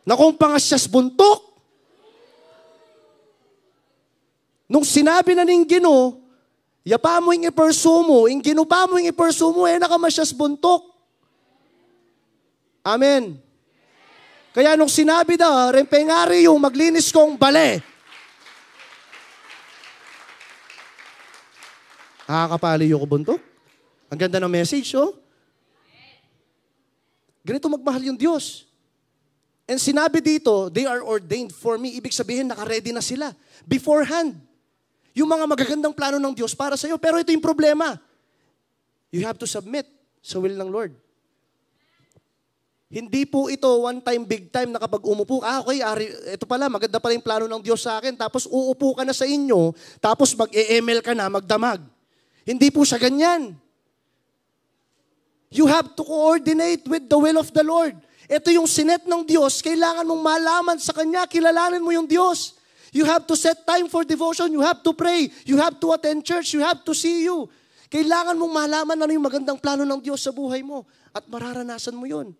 na kung pangasyas buntok, nung sinabi na ning Gino, yapa mo yung iperso mo, yung ginupa mo yung iperso mo, nakamasyas buntok. Amen. Kaya nung sinabi na, rempengari yung maglinis kong bale. Nakakapali yung buntok. Ang ganda ng message, oh. Ganito magmahal yung Diyos. And sinabi dito, they are ordained for me. Ibig sabihin, naka-ready na sila. Beforehand. Yung mga magagandang plano ng Diyos para sa iyo. Pero ito yung problema. You have to submit sa will ng Lord. Hindi po ito one time, big time na kapag umupo, okay, ito pala, maganda pala yung plano ng Diyos sa akin, tapos uupo ka na sa inyo, tapos mag-e-ML ka na, magdamag. Hindi po siya ganyan. You have to coordinate with the will of the Lord. Ito yung sinet ng Diyos, kailangan mong malaman sa Kanya, kilalanin mo yung Diyos. You have to set time for devotion, you have to pray, you have to attend church, you have to see you. Kailangan mong malaman ano yung magandang plano ng Diyos sa buhay mo at mararanasan mo yun.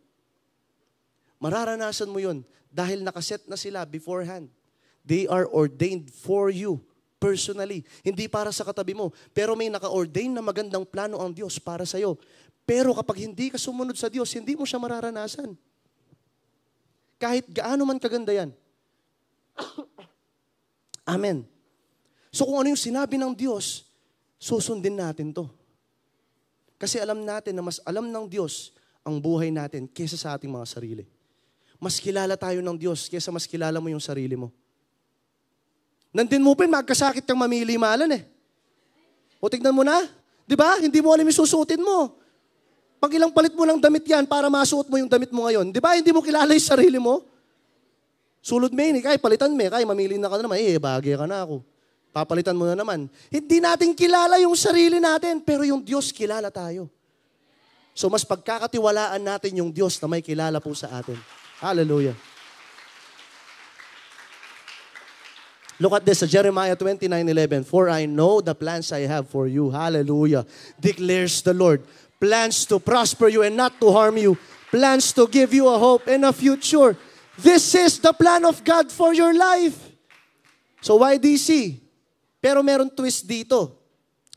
Mararanasan mo yun dahil nakaset na sila beforehand. They are ordained for you personally. Hindi para sa katabi mo. Pero may naka-ordain na magandang plano ang Diyos para sa'yo. Pero kapag hindi ka sumunod sa Diyos, hindi mo siya mararanasan. Kahit gaano man kaganda yan. Amen. So kung ano yung sinabi ng Diyos, susundin natin to. Kasi alam natin na mas alam ng Diyos ang buhay natin kaysa sa ating mga sarili. Mas kilala tayo ng Diyos kaysa mas kilala mo yung sarili mo. Nandin mo pa magkasakit kang mamili malan eh. O tignan mo na, di ba? Hindi mo alam yung susuotin mo. Pag ilang palit mo ng damit yan para masuot mo yung damit mo ngayon, di ba? Hindi mo kilala yung sarili mo. Sulod may, kaya palitan may, kaya mamili na ka na naman, bagay ka na ako. Papalitan mo na naman. Hindi natin kilala yung sarili natin, pero yung Diyos kilala tayo. So mas pagkakatiwalaan natin yung Diyos na may kilala po sa atin. Hallelujah. Look at this, Jeremiah 29:11. For I know the plans I have for you. Hallelujah. Declares the Lord. Plans to prosper you and not to harm you. Plans to give you a hope and a future. This is the plan of God for your life. So YDC. Pero meron twist dito.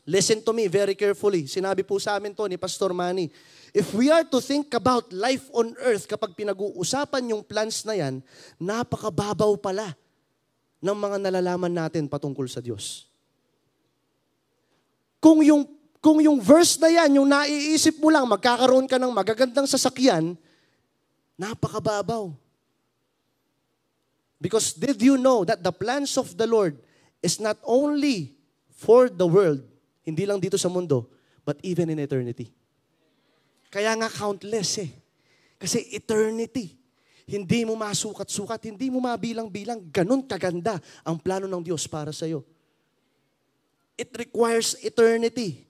Listen to me very carefully. Sinabi po sa amin to ni Pastor Manny. If we are to think about life on earth, kapag pinag-uusapan yung plans na yan, napakababaw pala ng mga nalalaman natin patungkol sa Diyos. Kung yung verse na yan, yung naiisip mo lang, magkakaroon ka ng magagandang sasakyan, napakababaw. Because did you know that the plans of the Lord is not only for the world, hindi lang dito sa mundo, but even in eternity. Kaya nga countless eh. Kasi eternity. Hindi mo masukat-sukat, hindi mo mabilang-bilang. Ganun kaganda ang plano ng Diyos para sa'yo. It requires eternity.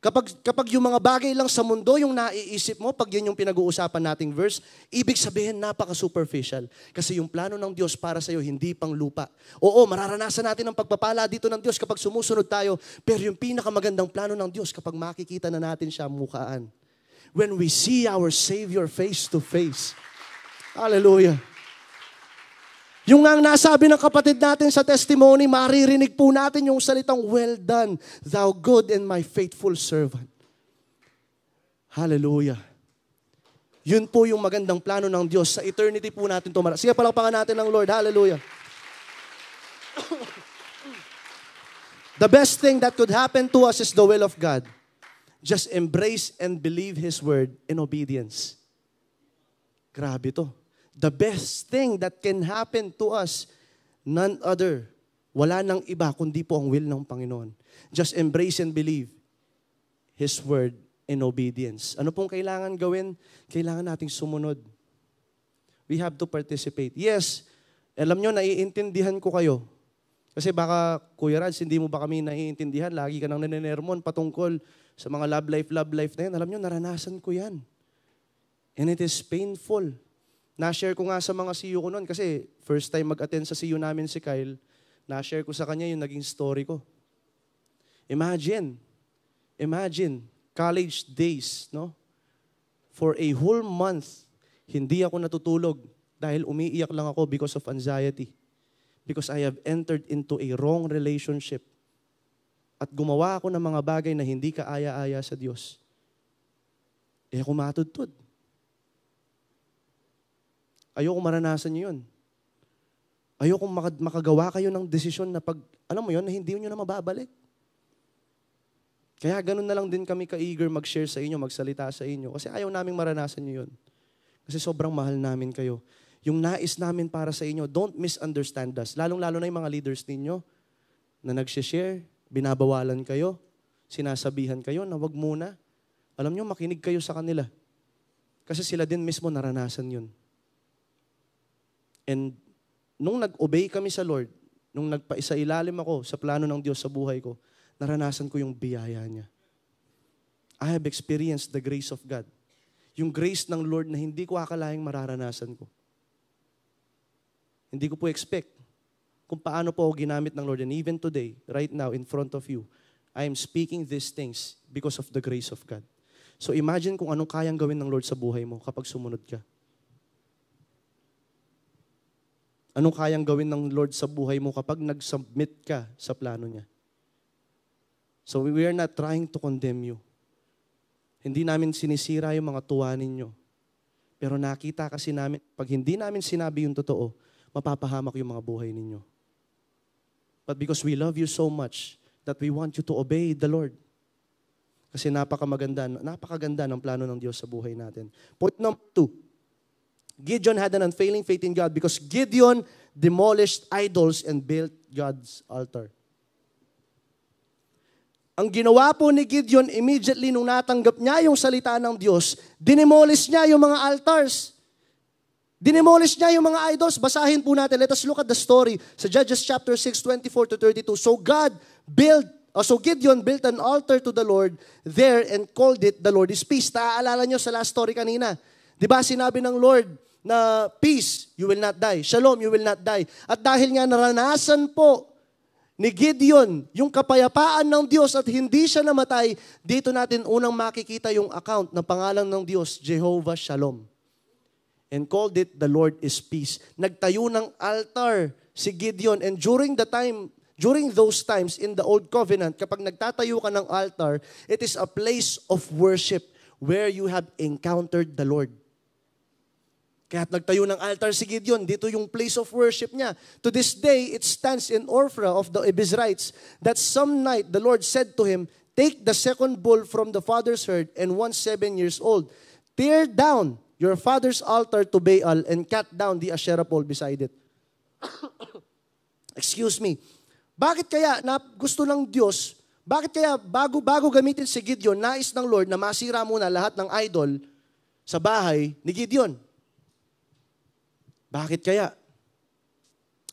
Kapag yung mga bagay lang sa mundo, yung naiisip mo, pag yun yung pinag-uusapan nating verse, ibig sabihin napaka-superficial. Kasi yung plano ng Diyos para sa'yo, hindi pang lupa. Oo, mararanasan natin ang pagpapala dito ng Diyos kapag sumusunod tayo, pero yung pinakamagandang plano ng Diyos kapag makikita na natin siya mukhaan. When we see our Savior face to face. Hallelujah. Yung nga nasabi ng kapatid natin sa testimony, maririnig po natin yung salitang, "Well done, thou good and my faithful servant." Hallelujah. Yun po yung magandang plano ng Diyos. Sa eternity po natin ito. Sige, palakpakan natin ng Lord. Hallelujah. The best thing that could happen to us is the will of God. Just embrace and believe His word in obedience. Grabe to. The best thing that can happen to us, none other, wala nang iba kundi po ang will ng Panginoon. Just embrace and believe His word in obedience. Ano pong kailangan gawin? Kailangan nating sumunod. We have to participate. Yes, alam nyo, naiintindihan ko kayo. Kasi baka, Kuya Rads, hindi mo ba kami naiintindihan? Lagi ka nang nanenermon patungkol sa mga love life na yan. Alam nyo, naranasan ko yan. And it is painful. Na-share ko nga sa mga CU ko noon kasi first time mag-attend sa CU namin si Kyle, na-share ko sa kanya yung naging story ko. Imagine, college days, no? For a whole month, hindi ako natutulog dahil umiiyak lang ako because of anxiety. Because I have entered into a wrong relationship. At gumawa ako ng mga bagay na hindi kaaya-aya sa Diyos. Eh ako matudtod. Ayoko maranasan nyo yun. Ayoko makagawa kayo ng desisyon na pag, alam mo yun, na hindi nyo na mababalik. Kaya ganun na lang din kami ka-eager mag-share sa inyo, magsalita sa inyo. Kasi ayaw naming maranasan nyo yun. Kasi sobrang mahal namin kayo. Yung nais namin para sa inyo, don't misunderstand us. Lalong-lalo na yung mga leaders ninyo na nag-share, binabawalan kayo, sinasabihan kayo na wag muna. Alam nyo, makinig kayo sa kanila. Kasi sila din mismo naranasan yun. And nung nag-obey kami sa Lord, nung nagpaisa-ilalim ako sa plano ng Diyos sa buhay ko, naranasan ko yung biyaya niya. I have experienced the grace of God. Yung grace ng Lord na hindi ko akalaing mararanasan ko. Hindi ko po expect kung paano po ako ginamit ng Lord. And even today, right now, in front of you, I am speaking these things because of the grace of God. So imagine kung anong kayang gawin ng Lord sa buhay mo kapag sumunod ka. Anong kayang gawin ng Lord sa buhay mo kapag nag-submit ka sa plano niya? So we are not trying to condemn you. Hindi namin sinisira yung mga tuwa ninyo. Pero nakita kasi namin, pag hindi namin sinabi yung totoo, mapapahamak yung mga buhay ninyo. But because we love you so much, that we want you to obey the Lord. Kasi napakaganda ng plano ng Diyos sa buhay natin. Point number 2. Gideon had an unfailing faith in God because Gideon demolished idols and built God's altar. Ang ginawa po ni Gideon immediately nung natanggap niya yung salita ng Diyos, dinemolish niya yung mga altars. Dinemolish niya yung mga idols. Basahin po natin. Let us look at the story sa Judges chapter 6, 24 to 32. So Gideon built an altar to the Lord there and called it the Lord is Peace. Naaalala nyo sa last story kanina. Di ba sinabi ng Lord na peace, you will not die. Shalom, you will not die. At dahil nga naranasan po ni Gideon yung kapayapaan ng Diyos at hindi siya namatay, dito natin unang makikita yung account ng pangalan ng Diyos, Jehovah Shalom. And called it the Lord is Peace. Nagtayo ng altar si Gideon and during During those times in the Old Covenant, kapag nagtatayo ka ng altar, it is a place of worship where you have encountered the Lord. Kaya nagtayo ng altar si Gideon, dito yung place of worship niya. To this day, it stands in Ophrah of the Abiezrites that some night the Lord said to him, take the second bull from the father's herd and one 7 years old. Tear down your father's altar to Baal and cut down the Asherah pole beside it. Excuse me. Bakit kaya na gusto ng Diyos, bakit kaya bago gamitin si Gideon, nais ng Lord na masira muna lahat ng idol sa bahay ni Gideon? Bakit kaya?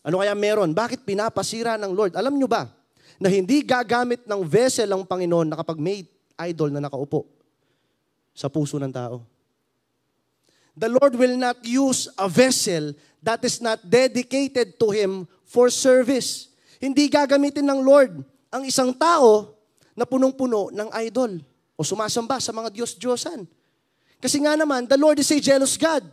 Ano kaya meron? Bakit pinapasira ng Lord? Alam nyo ba na hindi gagamit ng vessel ang Panginoon na kapag may idol na nakaupo sa puso ng tao? The Lord will not use a vessel that is not dedicated to Him for service. Hindi gagamitin ng Lord ang isang tao na punong-puno ng idol o sumasamba sa mga Diyos-Diyosan. Kasi nga naman, the Lord is a jealous God.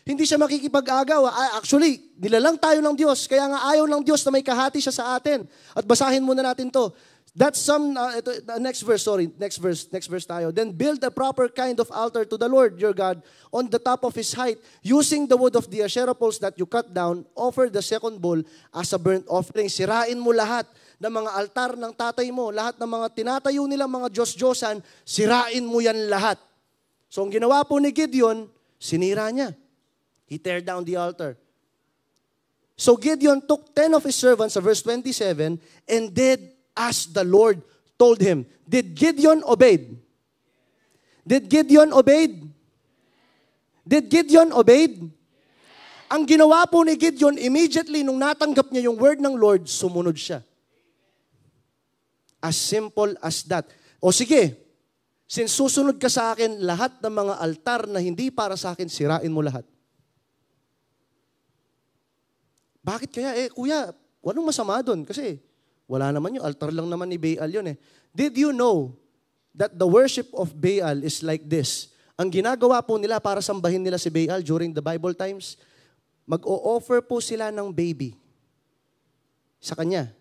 Hindi siya makikipag-agaw. Actually, nilalang tayo ng Diyos. Kaya nga ayaw ng Diyos na may kahati siya sa atin. At basahin muna natin to. That's next verse tayo. Then build a proper kind of altar to the Lord your God on the top of his height, using the wood of the Asherah poles that you cut down. Offer the second bull as a burnt offering. Sirain mo lahat ng mga altar ng tatay mo, lahat ng mga tinatayo nilang mga Diyos-Diyosan, sirain mo yan lahat. So ang ginawa po ni Gideon, sinira niya. He tear down the altar. So Gideon took 10 of his servants, verse 27, and did as the Lord told him. Did Gideon obey? Did Gideon obey? Did Gideon obey? Ang ginawa po ni Gideon, immediately nung natanggap niya yung word ng Lord, sumunod siya. As simple as that. O sige, since susunod ka sa akin, lahat ng mga altar na hindi para sa akin, sirain mo lahat. Bakit kaya? Kuya, anong masama doon? Kasi wala naman yung altar lang naman ni Baal yun eh. Did you know that the worship of Baal is like this? Ang ginagawa po nila para sambahin nila si Baal during the Bible times, mag-o-offer po sila ng baby sa kanya.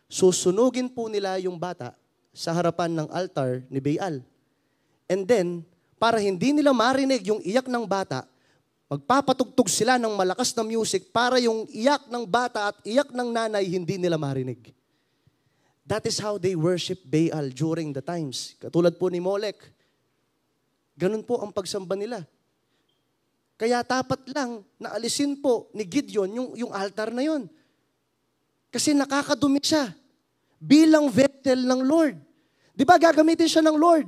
Susunugin po nila yung bata sa harapan ng altar ni Baal. And then, para hindi nila marinig yung iyak ng bata, magpapatugtog sila ng malakas na music para yung iyak ng bata at iyak ng nanay hindi nila marinig. That is how they worship Baal during the times. Katulad po ni Molech. Ganun po ang pagsamba nila. Kaya tapat lang na alisin po ni Gideon yung altar na yun. Kasi nakakadumi siya bilang vessel ng Lord. Di ba gagamitin siya ng Lord?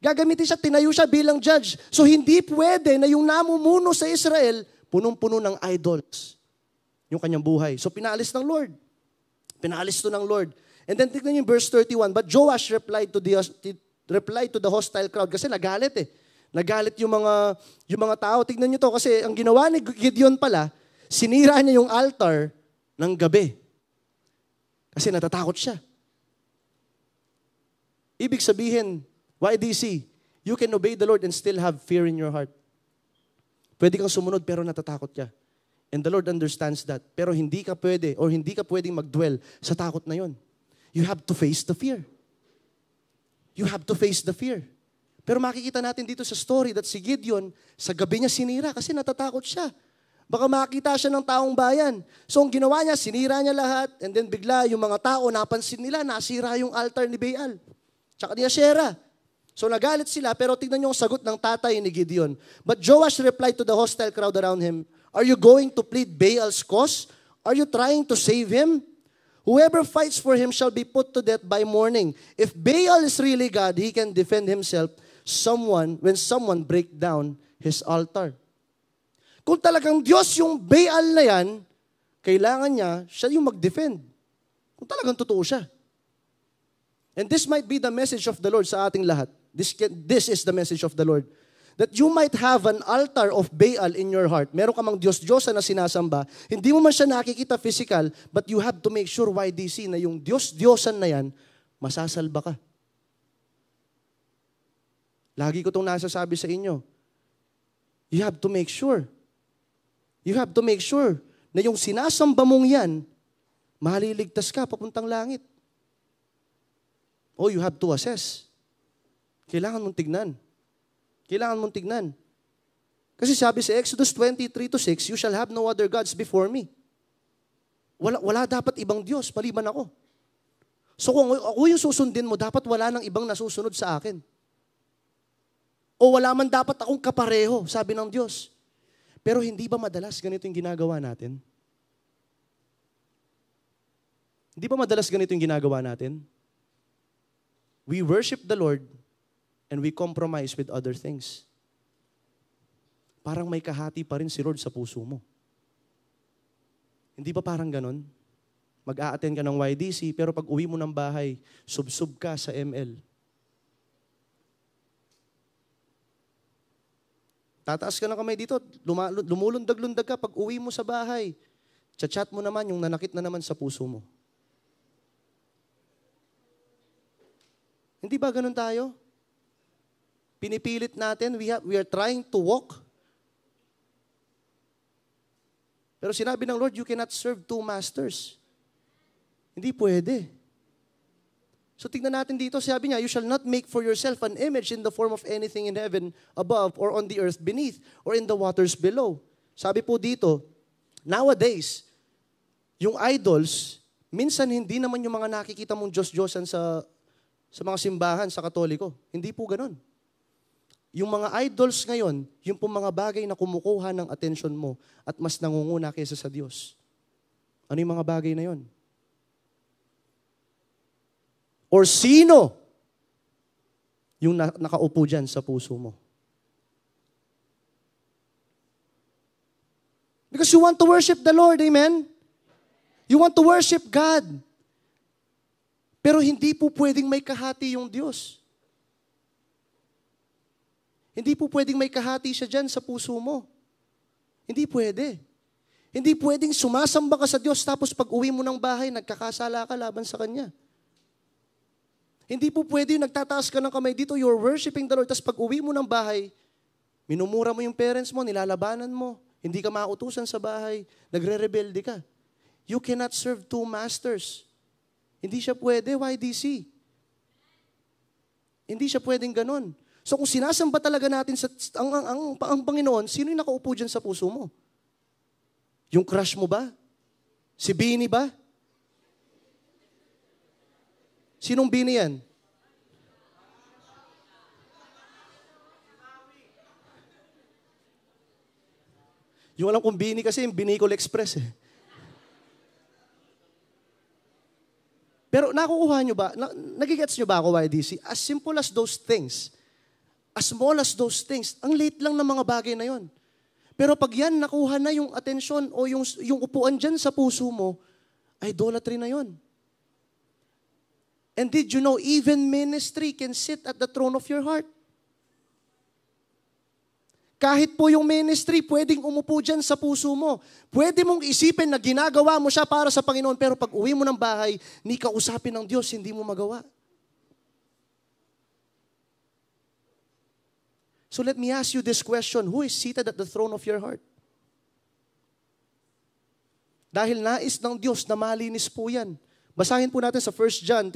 Gagamitin siya, tinayo siya bilang judge. So hindi pwede na yung namumuno sa Israel, punong-puno ng idols. Yung kanyang buhay. So pinaalis ng Lord. Pinaalis to ng Lord. And then tignan yung verse 31. But Joash replied to the hostile crowd. Kasi nagalit eh. Nagalit yung mga tao. Tignan nyo to kasi ang ginawa ni Gideon pala, sinira niya yung altar ng gabi. Kasi natatakot siya. Ibig sabihin, YDC, you can obey the Lord and still have fear in your heart. Pwede kang sumunod pero natatakot ka. And the Lord understands that. Pero hindi ka pwede or hindi ka pwedeng mag-dwell sa takot na yon. You have to face the fear. You have to face the fear. Pero makikita natin dito sa story that si Gideon, sa gabi niya sinira kasi natatakot siya. Baka makita siya ng taong bayan. So ang ginawa niya, sinira niya lahat and then bigla yung mga tao, napansin nila, nasira yung altar ni Baal. Tsaka ni Asherah. So nagalit sila, pero tignan niyo ang sagot ng tatay ni Gideon. But Joash replied to the hostile crowd around him, are you going to plead Baal's cause? Are you trying to save him? Whoever fights for him shall be put to death by morning. If Baal is really God, he can defend himself when someone break down his altar. Kung talagang Diyos yung Baal na yan, kailangan niya, siya yung mag-defend. Kung talagang totoo siya. And this might be the message of the Lord sa ating lahat. This is the message of the Lord. That you might have an altar of Baal in your heart. Meron ka mang Diyos-Diyosan na sinasamba. Hindi mo man siya nakikita physical, but you have to make sure, YDC, na yung Diyos-Diyosan na yan, masasalba ka. Lagi ko itong nasasabi sa inyo. You have to make sure. You have to make sure na yung sinasamba mong yan, Maliligtas ka papuntang langit. Oh, you have to assess. Kailangan mong tignan. Kailangan mong tignan. Kasi sabi sa Exodus 23:6, you shall have no other gods before me. Wala dapat ibang Diyos, maliban ako. So kung ako yung susundin mo, dapat wala nang ibang nasusunod sa akin. O wala man dapat akong kapareho, sabi ng Diyos. Pero hindi ba madalas ganito yung ginagawa natin? Hindi ba madalas ganito yung ginagawa natin? We worship the Lord and we compromise with other things. Parang may kahati pa rin si Lord sa puso mo. Hindi ba parang ganon? Mag-a-attend ka ng YDC, pero pag uwi mo ng bahay, sub-sub ka sa ML. Tataas ka ng kamay dito, lumulundag-lundag ka, pag uwi mo sa bahay, chat mo naman yung nanakit na naman sa puso mo. Hindi ba ganun tayo? Pinipilit natin, we are trying to walk. Pero sinabi ng Lord, you cannot serve two masters. Hindi pwede. So tingnan natin dito, sabi niya, you shall not make for yourself an image in the form of anything in heaven above or on the earth beneath or in the waters below. Sabi po dito, nowadays, yung idols, minsan hindi naman yung mga nakikita mong Diyos-Diyosan sa mga simbahan, sa Katoliko. Hindi po ganun. Yung mga idols ngayon, yung po mga bagay na kumukuha ng atensyon mo at mas nangunguna kaysa sa Diyos. Ano yung mga bagay na yon? Or sino yung nakaupo dyan sa puso mo? Because you want to worship the Lord, amen? You want to worship God. Pero hindi po pwedeng may kahati yung Diyos. Hindi po pwedeng may kahati siya dyan sa puso mo. Hindi pwede. Hindi pwedeng sumasamba ka sa Diyos tapos pag uwi mo ng bahay, nagkakasala ka laban sa Kanya. Hindi po pwede yung nagtataas ka ng kamay dito, you're worshiping the Lord, tapos pag uwi mo ng bahay, minumura mo yung parents mo, nilalabanan mo, hindi ka mautusan sa bahay, nagre-rebelde ka. You cannot serve two masters. Hindi siya pwede, YDC. Hindi siya pwedeng ganun. So kung sinasamba talaga natin ang Panginoon, sino yung nakaupo dyan sa puso mo? Yung crush mo ba? Si Bini ba? Sinong Bini yan? Yung alam kong Bini kasi, yung Binicol Express eh. Pero nakukuha nyo ba, nagigets nyo ba ako, YDC? As simple as those things, as small as those things, ang late lang ng mga bagay na yon. Pero pag yan, nakuha na yung atensyon o yung upuan dyan sa puso mo, idolatry na yon. And did you know, even ministry can sit at the throne of your heart? Kahit po yung ministry, pwedeng umupo dyan sa puso mo. Pwede mong isipin na ginagawa mo siya para sa Panginoon, pero pag uwi mo ng bahay, ni kausapin ng Diyos, hindi mo magawa. So let me ask you this question, who is seated at the throne of your heart? Dahil nais ng Diyos na malinis po yan. Basahin po natin sa 1 John,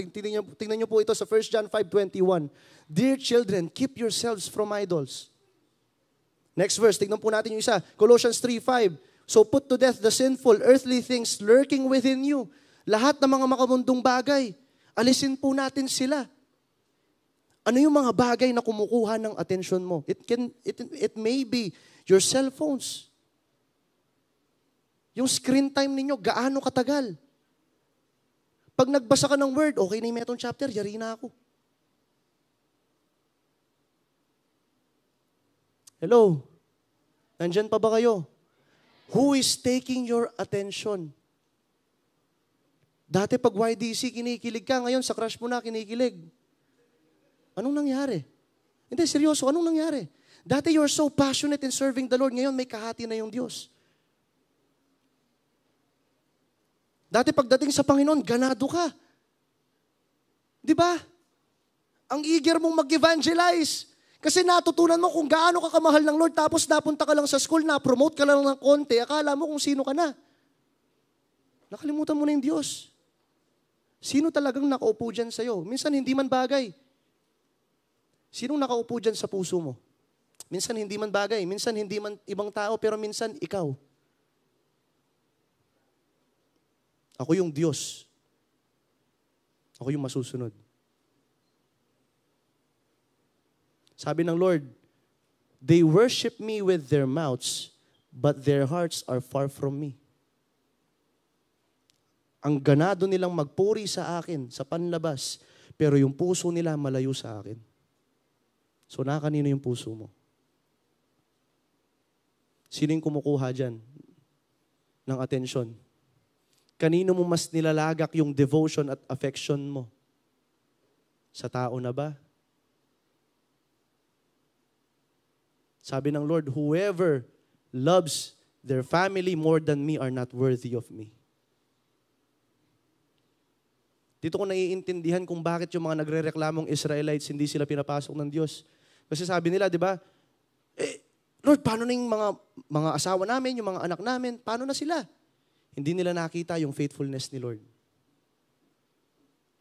tingnan niyo po ito sa 1 John 5:21. Dear children, keep yourselves from idols. Next verse, tignan po natin yung isa. Colossians 3:5. So put to death the sinful, earthly things lurking within you. Lahat ng mga makamundong bagay, alisin po natin sila. Ano yung mga bagay na kumukuha ng atensyon mo? It may be your cell phones. Yung screen time ninyo, gaano katagal? Pag nagbasa ka ng word, okay na yung metong chapter, yari na ako. Hello? Nandyan pa ba kayo? Who is taking your attention? Dati pag YDC, kinikilig ka. Ngayon, sa crush mo na, kinikilig. Anong nangyari? Hindi, seryoso, anong nangyari? Dati you're so passionate in serving the Lord. Ngayon, may kahati na yung Diyos. Dati pagdating sa Panginoon, ganado ka. Di ba? Ang eager mong mag-evangelize. Kasi natutunan mo kung gaano ka kamahal ng Lord, tapos napunta ka lang sa school, na-promote ka lang ng konti, akala mo kung sino ka na. Nakalimutan mo na yung Diyos. Sino talagang nakaupo dyan sa'yo? Minsan hindi man bagay. Sinong nakaupo dyan sa puso mo? Minsan hindi man bagay, minsan hindi man ibang tao, pero minsan ikaw. Ako yung Diyos. Ako yung masusunod. Sabi ng Lord, they worship me with their mouths, but their hearts are far from me. Ang ganado nilang magpuri sa akin sa panlabas, pero yung puso nila malayo sa akin. So kanino yung puso mo? Sino yung kumukuha dyan ng atensyon? Kanino mo mas nilalagak yung devotion at affection mo? Sa tao na ba? Sabi ng Lord, whoever loves their family more than me are not worthy of me. Dito ko naiintindihan kung bakit yung mga nagrereklamong Israelites hindi sila pinapasok ng Diyos. Kasi sabi nila, di ba, Lord, paano na yung mga asawa namin, yung mga anak namin, paano na sila? Hindi nila nakita yung faithfulness ni Lord.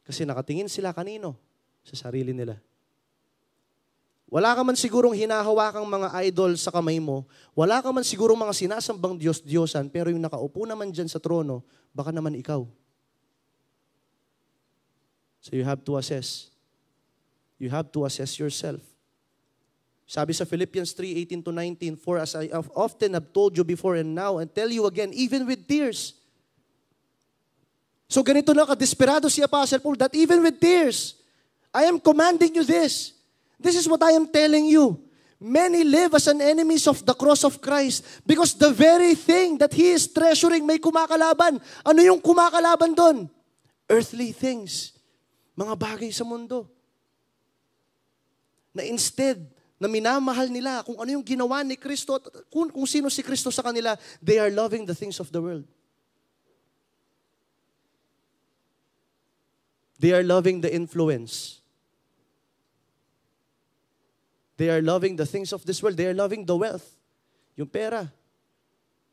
Kasi nakatingin sila kanino? Sa sarili nila. Wala ka man sigurong hinahawakang mga idol sa kamay mo, wala ka man sigurong mga sinasambang Diyos-Diyosan, pero yung nakaupo naman dyan sa trono, baka naman ikaw. So you have to assess. You have to assess yourself. Sabi sa Philippians 3:18-19, for as I have often have told you before and now and tell you again, even with tears. So ganito na kadesperado si Apostle Paul that even with tears, I am commanding you this. This is what I am telling you. Many live as an enemies of the cross of Christ because the very thing that he is treasuring may kumakalaban. Ano yung kumakalaban doon? Earthly things. Mga bagay sa mundo. Na instead na minamahal nila kung ano yung ginawa ni Kristo, kung sino si Kristo sa kanila, they are loving the things of the world. They are loving the influence. They are loving the things of this world. They are loving the wealth. Yung pera.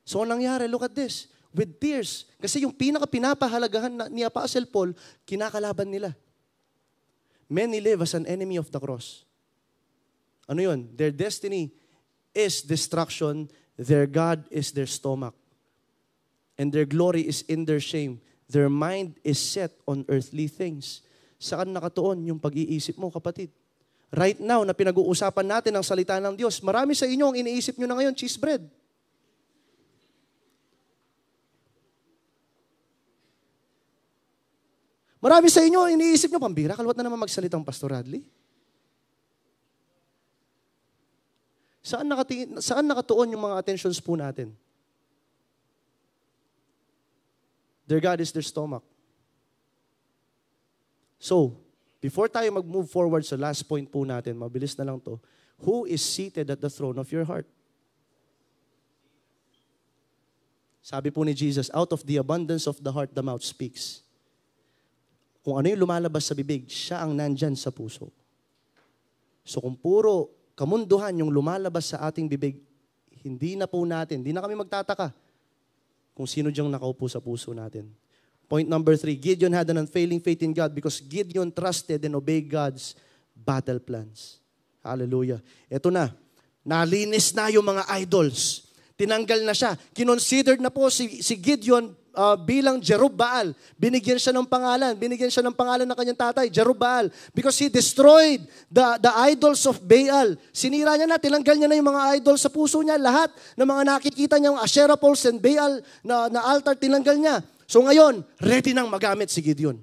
So, anong nangyari? Look at this. With tears. Kasi yung pinaka-pinapahalagahan ni Apostle Paul, kinakalaban nila. Many live as an enemy of the cross. Ano yun? Their destiny is destruction. Their God is their stomach. And their glory is in their shame. Their mind is set on earthly things. Saan nakatuon yung pag-iisip mo, kapatid? Right now, na pinag-uusapan natin ang salita ng Diyos, marami sa inyo ang iniisip nyo na ngayon, cheese bread. Marami sa inyo, iniisip nyo, pambira, kalwat na naman magsalitang Pastor Radley. Saan nakatuon yung mga attentions po natin? Their God is their stomach. So, before tayo mag-move forward sa last point po natin, mabilis na lang to, who is seated at the throne of your heart? Sabi po ni Jesus, out of the abundance of the heart, the mouth speaks. Kung ano yung lumalabas sa bibig, siya ang nandyan sa puso. So kung puro kamunduhan yung lumalabas sa ating bibig, hindi na kami magtataka kung sino diyang nakaupo sa puso natin. Point number 3, Gideon had an unfailing faith in God because Gideon trusted and obeyed God's battle plans. Hallelujah. Ito na, nalinis na yung mga idols. Tinanggal na siya. Kinonsidered na po si Gideon bilang Jerubbaal. Binigyan siya ng pangalan ng kanyang tatay, Jerubbaal. Because he destroyed the idols of Baal. Sinira niya na, tinanggal niya na yung mga idols sa puso niya. Lahat ng mga nakikita niyang Asherah poles and Baal na altar, tinanggal niya. So ngayon, ready nang magamit si Gideon.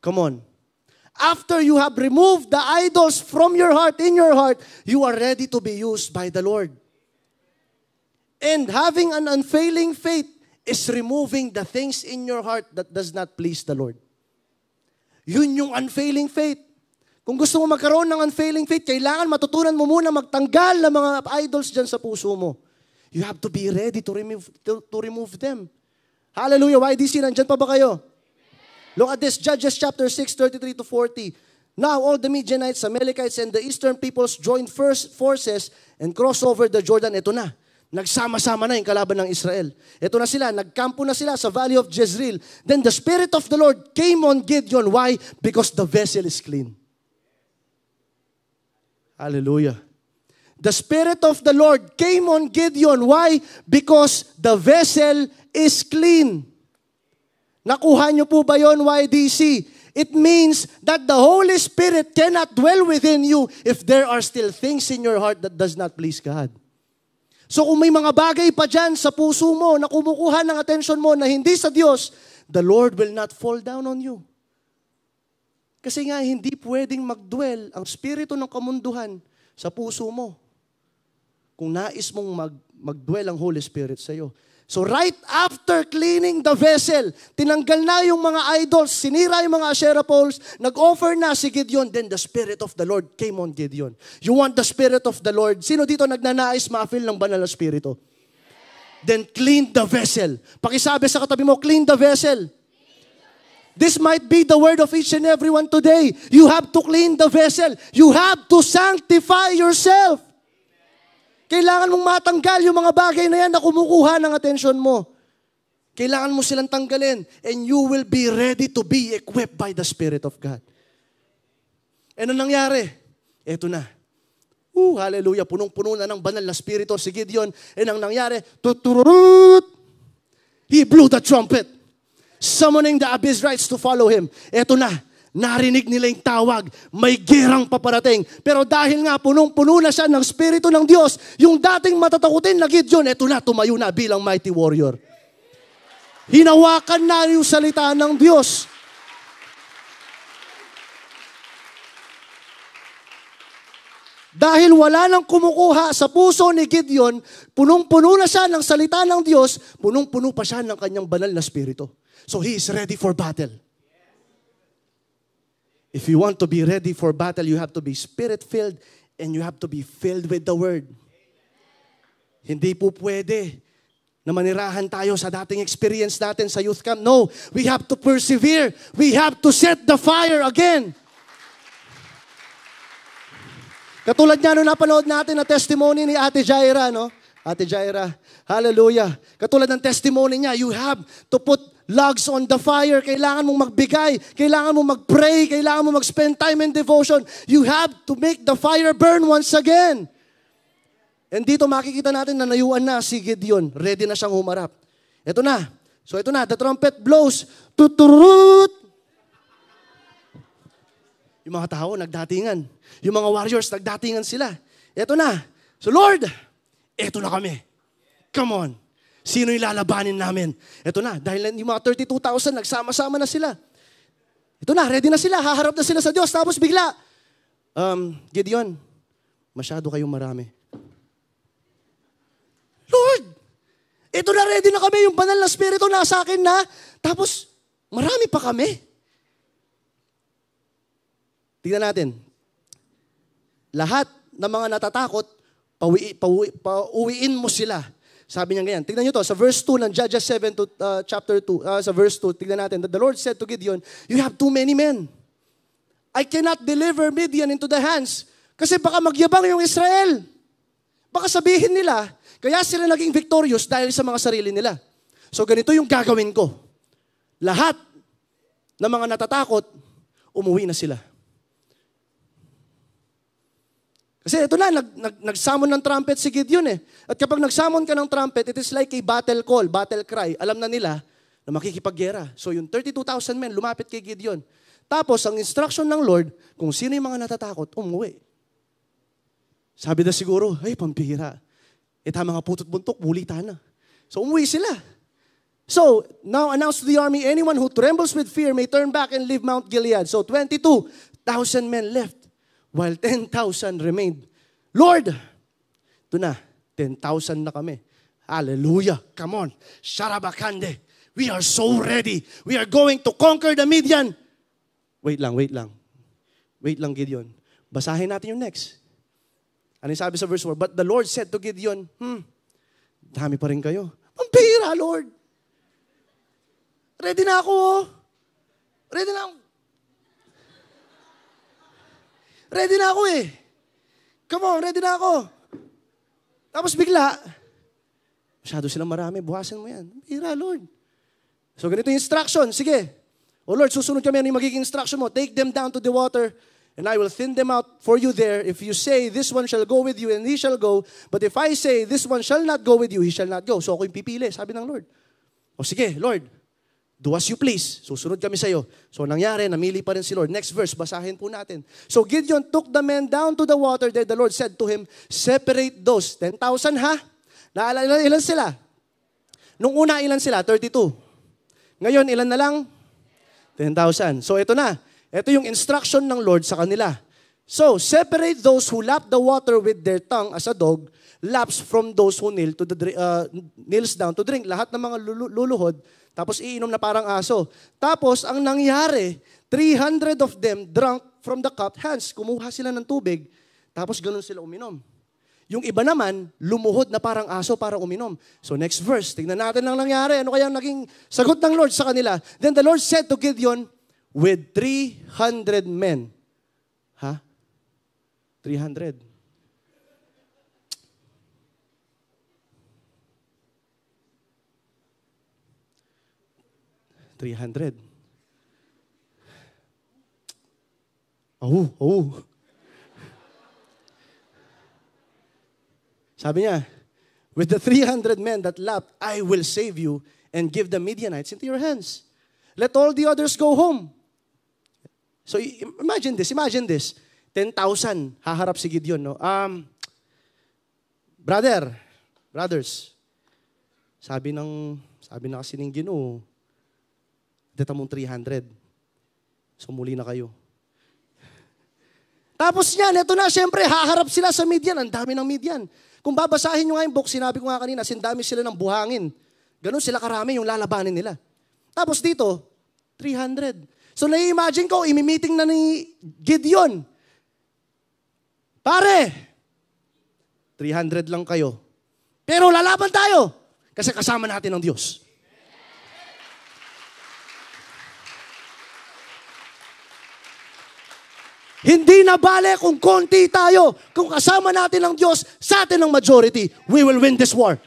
Come on. After you have removed the idols from your heart, in your heart, you are ready to be used by the Lord. And having an unfailing faith is removing the things in your heart that does not please the Lord. Yun yung unfailing faith. Kung gusto mo magkaroon ng unfailing faith, kailangan matutunan mo muna magtanggal ng mga idols dyan sa puso mo. You have to be ready to remove them. Hallelujah. YDC, nandyan pa ba kayo? Look at this, Judges chapter 6, 33-40. Now all the Midianites, Amalekites, and the eastern peoples joined first forces and crossed over the Jordan. Ito na. Nagsama-sama na yung kalaban ng Israel. Ito na sila, nagkampo na sila sa Valley of Jezreel. Then the Spirit of the Lord came on Gideon. Why? Because the vessel is clean. Hallelujah. The Spirit of the Lord came on Gideon. Why? Because the vessel is clean. Nakuha niyo po ba yun, YDC? It means that the Holy Spirit cannot dwell within you if there are still things in your heart that does not please God. So kung may mga bagay pa dyan sa puso mo na kumukuha ng atensyon mo na hindi sa Diyos, the Lord will not fall down on you. Kasi nga hindi pwedeng magdwell ang spirito ng kamunduhan sa puso mo kung nais mong magdwell ang Holy Spirit sa iyo. So right after cleaning the vessel, tinanggal na yung mga idols, sinira yung mga Asherah poles, nag-offer na si Gideon, then the Spirit of the Lord came on Gideon. You want the Spirit of the Lord? Sino dito nagnanais ma-feel ng banal na Spirito? Then clean the vessel. Pakisabi sa katabi mo, clean the vessel. This might be the word of each and everyone today. You have to clean the vessel. You have to sanctify yourself. Kailangan mong matanggal yung mga bagay na yan na kumukuha ng atensyon mo. Kailangan mo silang tanggalin and you will be ready to be equipped by the Spirit of God. And ano nangyari? Eto na. Hallelujah. Punong-puno na ng banal na Spirito si Gideon. And ang nangyari, tuturut! He blew the trumpet, summoning the Abiezrites to follow him. Eto na. Narinig nila yung tawag, may gerang paparating. Pero dahil nga punong-puno na siya ng Espiritu ng Diyos, yung dating matatakutin na Gideon, eto na, tumayo na bilang mighty warrior. Hinawakan na yung salita ng Diyos. Dahil wala nang kumukuha sa puso ni Gideon, punong-puno na siya ng salita ng Diyos, punong-puno pa siya ng kanyang banal na Espiritu. So he is ready for battle. If you want to be ready for battle, you have to be Spirit-filled and you have to be filled with the Word. Hindi po pwede na manirahan tayo sa dating experience natin sa youth camp. No, we have to persevere. We have to set the fire again. Katulad nga nung napanood natin na testimony ni Ate Jaira, no? Ate Jaira, hallelujah. Katulad ng testimony niya, you have to put logs on the fire. Kailangan mong magbigay. Kailangan mong mag-pray. Kailangan mong mag-spend time in devotion. You have to make the fire burn once again. And dito makikita natin na nayuan na si Gideon. Ready na siyang humarap. Ito na. So ito na. The trumpet blows. Tuturut! Yung mga tao nagdatingan. Yung mga warriors nagdatingan sila. Ito na. So Lord, ito na kami. Come on. Sino yung lalabanin namin? Ito na, dahil yung mga 32,000, nagsama-sama na sila. Ito na, ready na sila, haharap na sila sa Diyos. Tapos bigla, Gideon, masyado kayong marami. Lord, ito na, ready na kami, yung banal na Spirito nasa akin na, tapos marami pa kami. Tingnan natin. Lahat ng mga natatakot, pauwiin mo sila. Sabi niya ganyan. Tignan niyo to, sa verse 2 ng Judges 7 to chapter 2, sa verse 2, tignan natin, that the Lord said to Gideon, you have too many men. I cannot deliver Midian into the hands. Kasi baka magyabang yung Israel. Baka sabihin nila, kaya sila naging victorious dahil sa mga sarili nila. So ganito yung gagawin ko. Lahat ng mga natatakot, umuwi na sila. Kasi ito na, nagsamon ng trumpet si Gideon eh. At kapag nagsamon ka ng trumpet, it is like a battle call, battle cry. Alam na nila na makikipaggera. So yung 32,000 men lumapit kay Gideon. Tapos ang instruction ng Lord, kung sino yung mga natatakot, umuwi. Sabi na siguro, ay pampihira. Tama nga putot buntok, bulita na. So umuwi sila. So, now announce to the army, anyone who trembles with fear may turn back and leave Mount Gilead. So 22,000 men left, while 10,000 remained. Lord, ito na, 10,000 na kami. Hallelujah. Come on. Sharabakande. We are so ready. We are going to conquer the Midian. Wait lang. Wait lang, Gideon. Basahin natin yung next. Ano yung sabi sa verse 4? But the Lord said to Gideon, dami pa rin kayo. Ang bihira, Lord. Ready na ako, oh. Ready na ako. Ready na ako eh. Come on, ready na ako. Tapos bigla, Masyado silang marami, buhasan mo yan. Hira, Lord. So ganito yung instruction. Sige. O Lord, susunod kami. Ano yung magiging instruction mo? Take them down to the water, and I will thin them out for you there. If you say, this one shall go with you, and he shall go. But if I say, this one shall not go with you, he shall not go. So ako yung pipili, sabi ng Lord. O sige, Lord, do as you please. Susunod kami sa iyo. So nangyari, namili pa rin si Lord. Next verse, basahin po natin. So Gideon took the men down to the water. There the Lord said to him, separate those. 10,000 ha? Naalala, ilan sila? Nung una, ilan sila? 32. Ngayon, ilan na lang? 10,000. So ito na. Ito yung instruction ng Lord sa kanila. So, separate those who lap the water with their tongue as a dog, laps from those who kneels down to drink. Lahat ng mga luluhod, tapos iinom na parang aso. Tapos, ang nangyari, 300 of them drank from the cupped hands. Kumuha sila ng tubig, tapos ganun sila uminom. Yung iba naman, lumuhod na parang aso para uminom. So next verse, tingnan natin ang nangyari. Ano kaya naging sagot ng Lord sa kanila? Then the Lord said to Gideon, with 300 men. Ha? 300. Oh. Sabi niya, with the 300 men that lapped, I will save you and give the Midianites into your hands. Let all the others go home. So imagine this. 10,000 haharap si Gideon. No? Brothers, sabi na kasi ng Ginoo, dito mong 300. Sumuli na kayo. Tapos yan, ito na, siyempre, haharap sila sa Midian. Ang dami ng Midian. Kung babasahin nyo nga yung book, sinabi ko nga kanina, sindami sila ng buhangin. Ganun sila karami yung lalabanin nila. Tapos dito, 300. So nai-imagine ko, imi-meeting na ni Gideon. Pare, 300 lang kayo. Pero lalaban tayo kasi kasama natin ang Diyos. Hindi na bale kung konti tayo. Kung kasama natin ang Diyos, sa atin ang majority, we will win this war.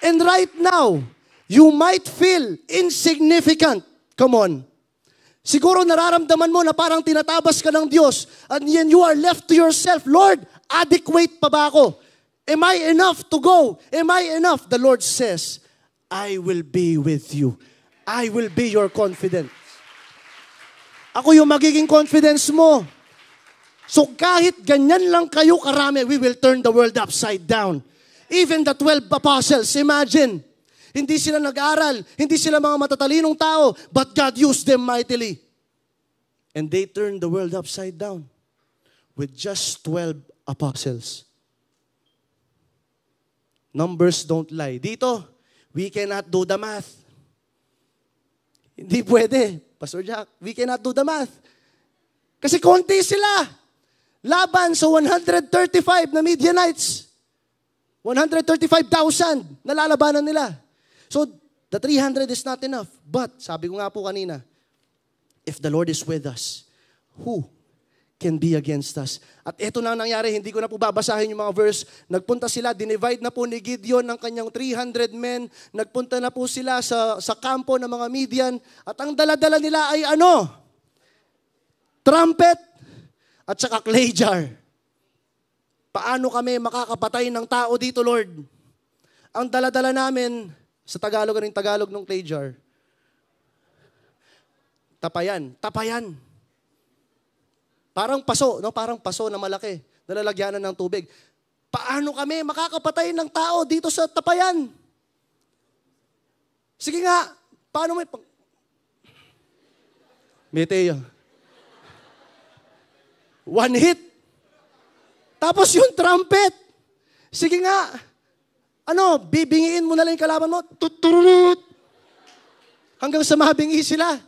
And right now, you might feel insignificant. Come on. Siguro nararamdaman mo na parang tinatabas ka ng Diyos. And then you are left to yourself, Lord, adequate pa ba ako? Am I enough to go? Am I enough? The Lord says, I will be with you. I will be your confidence. Ako yung magiging confidence mo. So kahit ganyan lang kayo karami, we will turn the world upside down. Even the 12 apostles, imagine. Hindi sila nag-aral, hindi sila mga matatalinong tao, but God used them mightily. And they turned the world upside down with just 12 apostles. Numbers don't lie. Dito, we cannot do the math. Hindi pwede. Pastor Jack, we cannot do the math. Kasi konti sila. Laban sa 135 na Midianites. 135,000 na lalabanan nila. So, the 300 is not enough. But, sabi ko nga po kanina, if the Lord is with us, who can be against us? At ito na nangyari, hindi ko na po babasahin yung mga verse. Nagpunta sila, dinivide na po ni Gideon ng kanyang 300 men. Nagpunta na po sila sa kampo ng mga Midian. At ang dala-dala nila ay ano? Trumpet at saka clay jar. Paano kami makakapatay ng tao dito, Lord? Ang dala-dala namin, sa Tagalog, rin Tagalog ng clay jar. Tapayan. Parang paso, no? Parang paso na malaki, nalalagyanan ng tubig. Paano kami makakapatay ng tao dito sa tapayan? Sige nga, paano may... Meteo. One hit. Tapos yung trumpet. Sige nga, bibingiin mo na lang yung kalaban mo. Tuturut. Hanggang sa mabingi sila.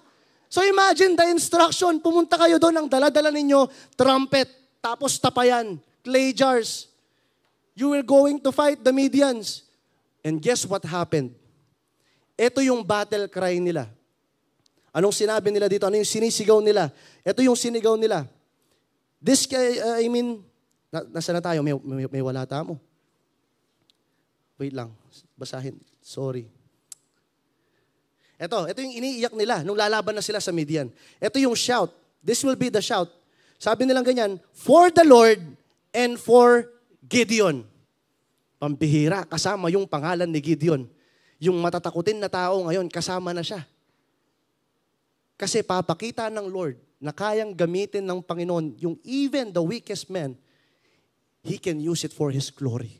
So imagine the instruction, pumunta kayo doon, ang dala-dala ninyo, trumpet, tapos tapayan, clay jars. You were going to fight the Midians. And guess what happened? Ito yung battle cry nila. Anong sinabi nila dito? Ano yung sinisigaw nila? Ito yung sinigaw nila. Nasa na tayo? May wala tamo. Wait lang. Basahin. Sorry. Ito yung iniiyak nila nung lalaban na sila sa Midian. Ito yung shout. This will be the shout. Sabi nilang ganyan, for the Lord and for Gideon. Pampihira, kasama yung pangalan ni Gideon. Yung matatakutin na tao ngayon, kasama na siya. Kasi papakita ng Lord na kayang gamitin ng Panginoon yung even the weakest man, He can use it for His glory.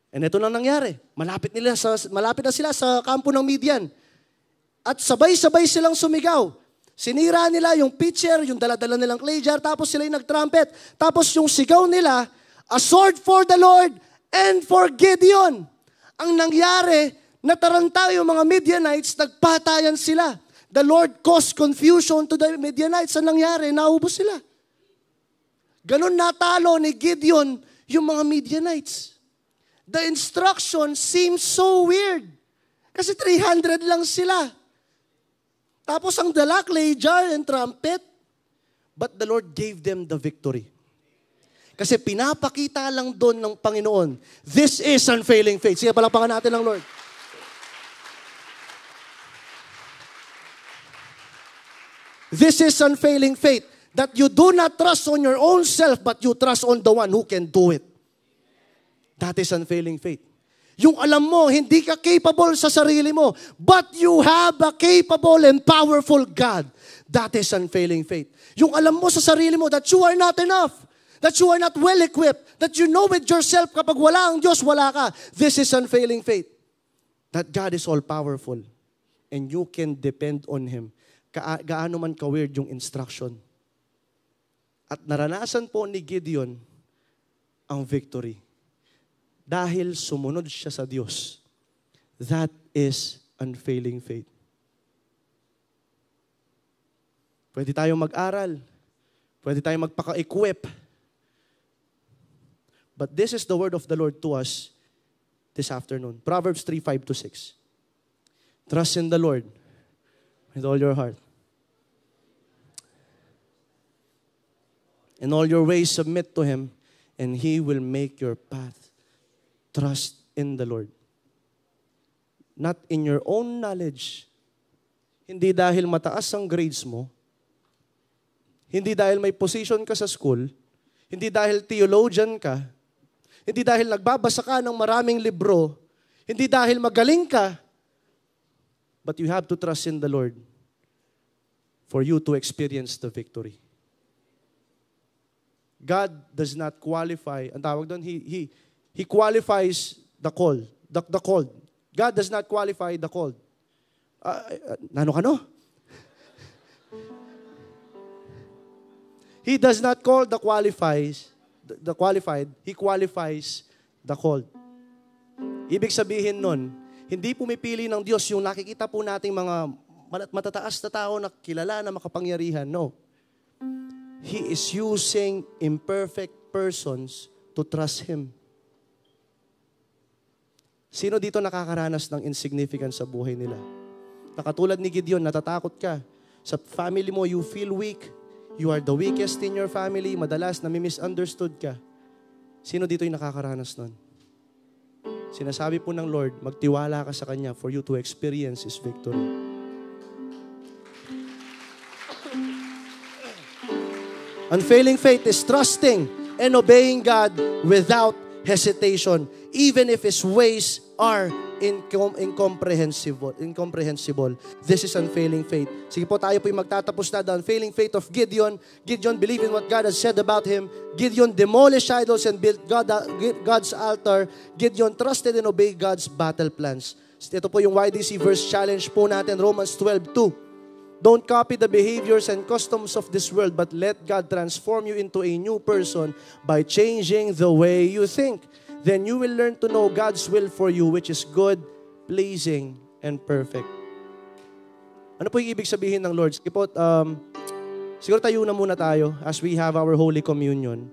And ito na nangyari. Malapit na sila sa kampo ng Midian. At sabay-sabay silang sumigaw. Sinira nila yung pitcher, yung daladala nilang clay jar, tapos sila yung nag-trumpet. Tapos yung sigaw nila, a sword for the Lord and for Gideon. Ang nangyari, nataranta yung mga Midianites, nagpatayan sila. The Lord caused confusion to the Midianites. Ang nangyari, naubos sila. Ganon natalo ni Gideon yung mga Midianites. The instruction seems so weird. Kasi 300 lang sila. Tapos ang dala, clay jar and trumpet. But the Lord gave them the victory. Kasi pinapakita lang doon ng Panginoon, this is unfailing faith. Sige, palakpakan natin ng Lord. This is unfailing faith. That you do not trust on your own self, but you trust on the one who can do it. That is unfailing faith. Yung alam mo, hindi ka capable sa sarili mo, but you have a capable and powerful God. That is unfailing faith. Yung alam mo sa sarili mo that you are not enough, that you are not well-equipped, that you know with yourself kapag wala ang Diyos, wala ka. This is unfailing faith. That God is all-powerful and you can depend on Him. Gaano man ka-weird yung instruction. At naranasan po ni Gideon ang victory. Dahil sumunod siya sa Diyos. That is unfailing faith. Pwede tayong mag-aral. Pwede tayong magpaka-equip. But this is the word of the Lord to us this afternoon. Proverbs 3:5-6. Trust in the Lord with all your heart. In all your ways submit to Him, and He will make your path. Trust in the Lord. Not in your own knowledge. Hindi dahil mataas ang grades mo. Hindi dahil may position ka sa school. Hindi dahil theologian ka. Hindi dahil nagbabasa ka ng maraming libro. Hindi dahil magaling ka. But you have to trust in the Lord for you to experience the victory. God does not qualify. Ang tawag doon, He qualifies the called. The called. God does not qualify the called. Nano ka no? He does not call the qualified. He qualifies the called. Ibig sabihin nun, hindi pumipili ng Diyos yung nakikita po nating mga matataas na tao na kilala na makapangyarihan. No. He is using imperfect persons to trust Him. Sino dito nakakaranas ng insignificance sa buhay nila? Nakatulad ni Gideon, natatakot ka. Sa family mo, you feel weak. You are the weakest in your family. Madalas, nami-misunderstood ka. Sino dito yung nakakaranas nun? Sinasabi po ng Lord, magtiwala ka sa Kanya for you to experience His victory. Unfailing faith is trusting and obeying God without hesitation, even if His ways are incomprehensible. This is unfailing faith. Sige po, tayo po yung magtatapos na. The unfailing faith of Gideon. Gideon believed in what God has said about him. Gideon demolished idols and built God's altar. Gideon trusted and obeyed God's battle plans. Ito po yung YDC verse challenge po natin, Romans 12:2. Don't copy the behaviors and customs of this world, but let God transform you into a new person by changing the way you think. Then you will learn to know God's will for you, which is good, pleasing, and perfect. Ano po yung ibig sabihin ng Lord? Sige po, siguro tayo na muna tayo as we have our Holy Communion.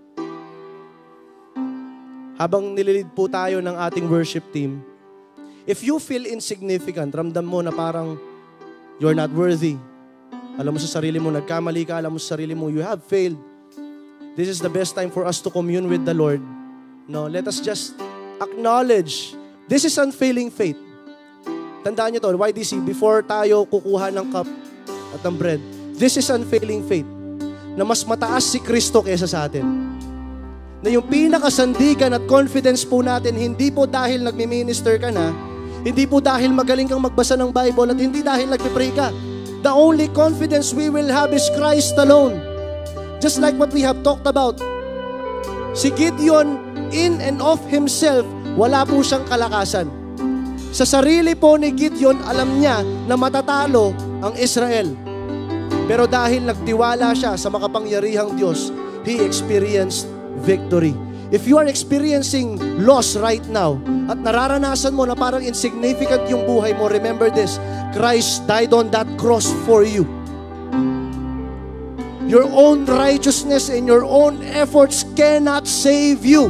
Habang nililid po tayo ng ating worship team, if you feel insignificant, ramdam mo na parang you're not worthy, alam mo sa sarili mo, nagkamali ka, alam mo sa sarili mo, you have failed, this is the best time for us to commune with the Lord. No, let us just acknowledge, this is unfailing faith. Tandaan nyo to, YDC, before tayo kukuha ng cup at ng bread, this is unfailing faith, na mas mataas si Kristo kaysa sa atin. Na yung pinakasandigan at confidence po natin, hindi po dahil nagmi-minister ka na, hindi po dahil magaling kang magbasa ng Bible, at hindi dahil nagpipray ka. The only confidence we will have is Christ alone. Just like what we have talked about. Si Gideon, in and of himself, wala po siyang kalakasan. Sa sarili po ni Gideon, alam niya na matatalo ang Israel. Pero dahil nagtiwala siya sa makapangyarihang Diyos, he experienced victory. If you are experiencing loss right now, at nararanasan mo na parang insignificant yung buhay mo, remember this, Christ died on that cross for you. Your own righteousness and your own efforts cannot save you.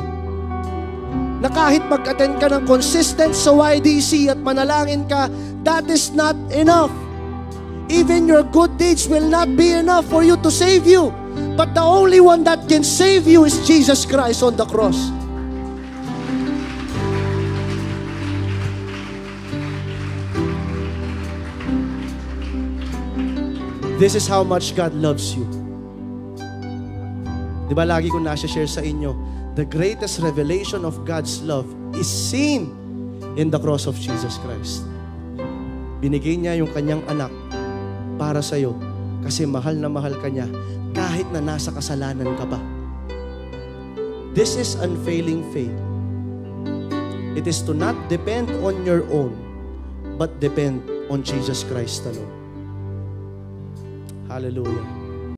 Na kahit mag-attend ka ng consistent sa YDC at manalangin ka, that is not enough. Even your good deeds will not be enough for you to save you. But the only one that can save you is Jesus Christ on the cross. This is how much God loves you. Diba lagi ko nasa-share sa inyo, the greatest revelation of God's love is seen in the cross of Jesus Christ. Binigay niya yung kanyang anak para sa'yo kasi mahal na mahal ka niya kahit na nasa kasalanan ka pa. This is unfailing faith. It is to not depend on your own, but depend on Jesus Christ alone. Hallelujah.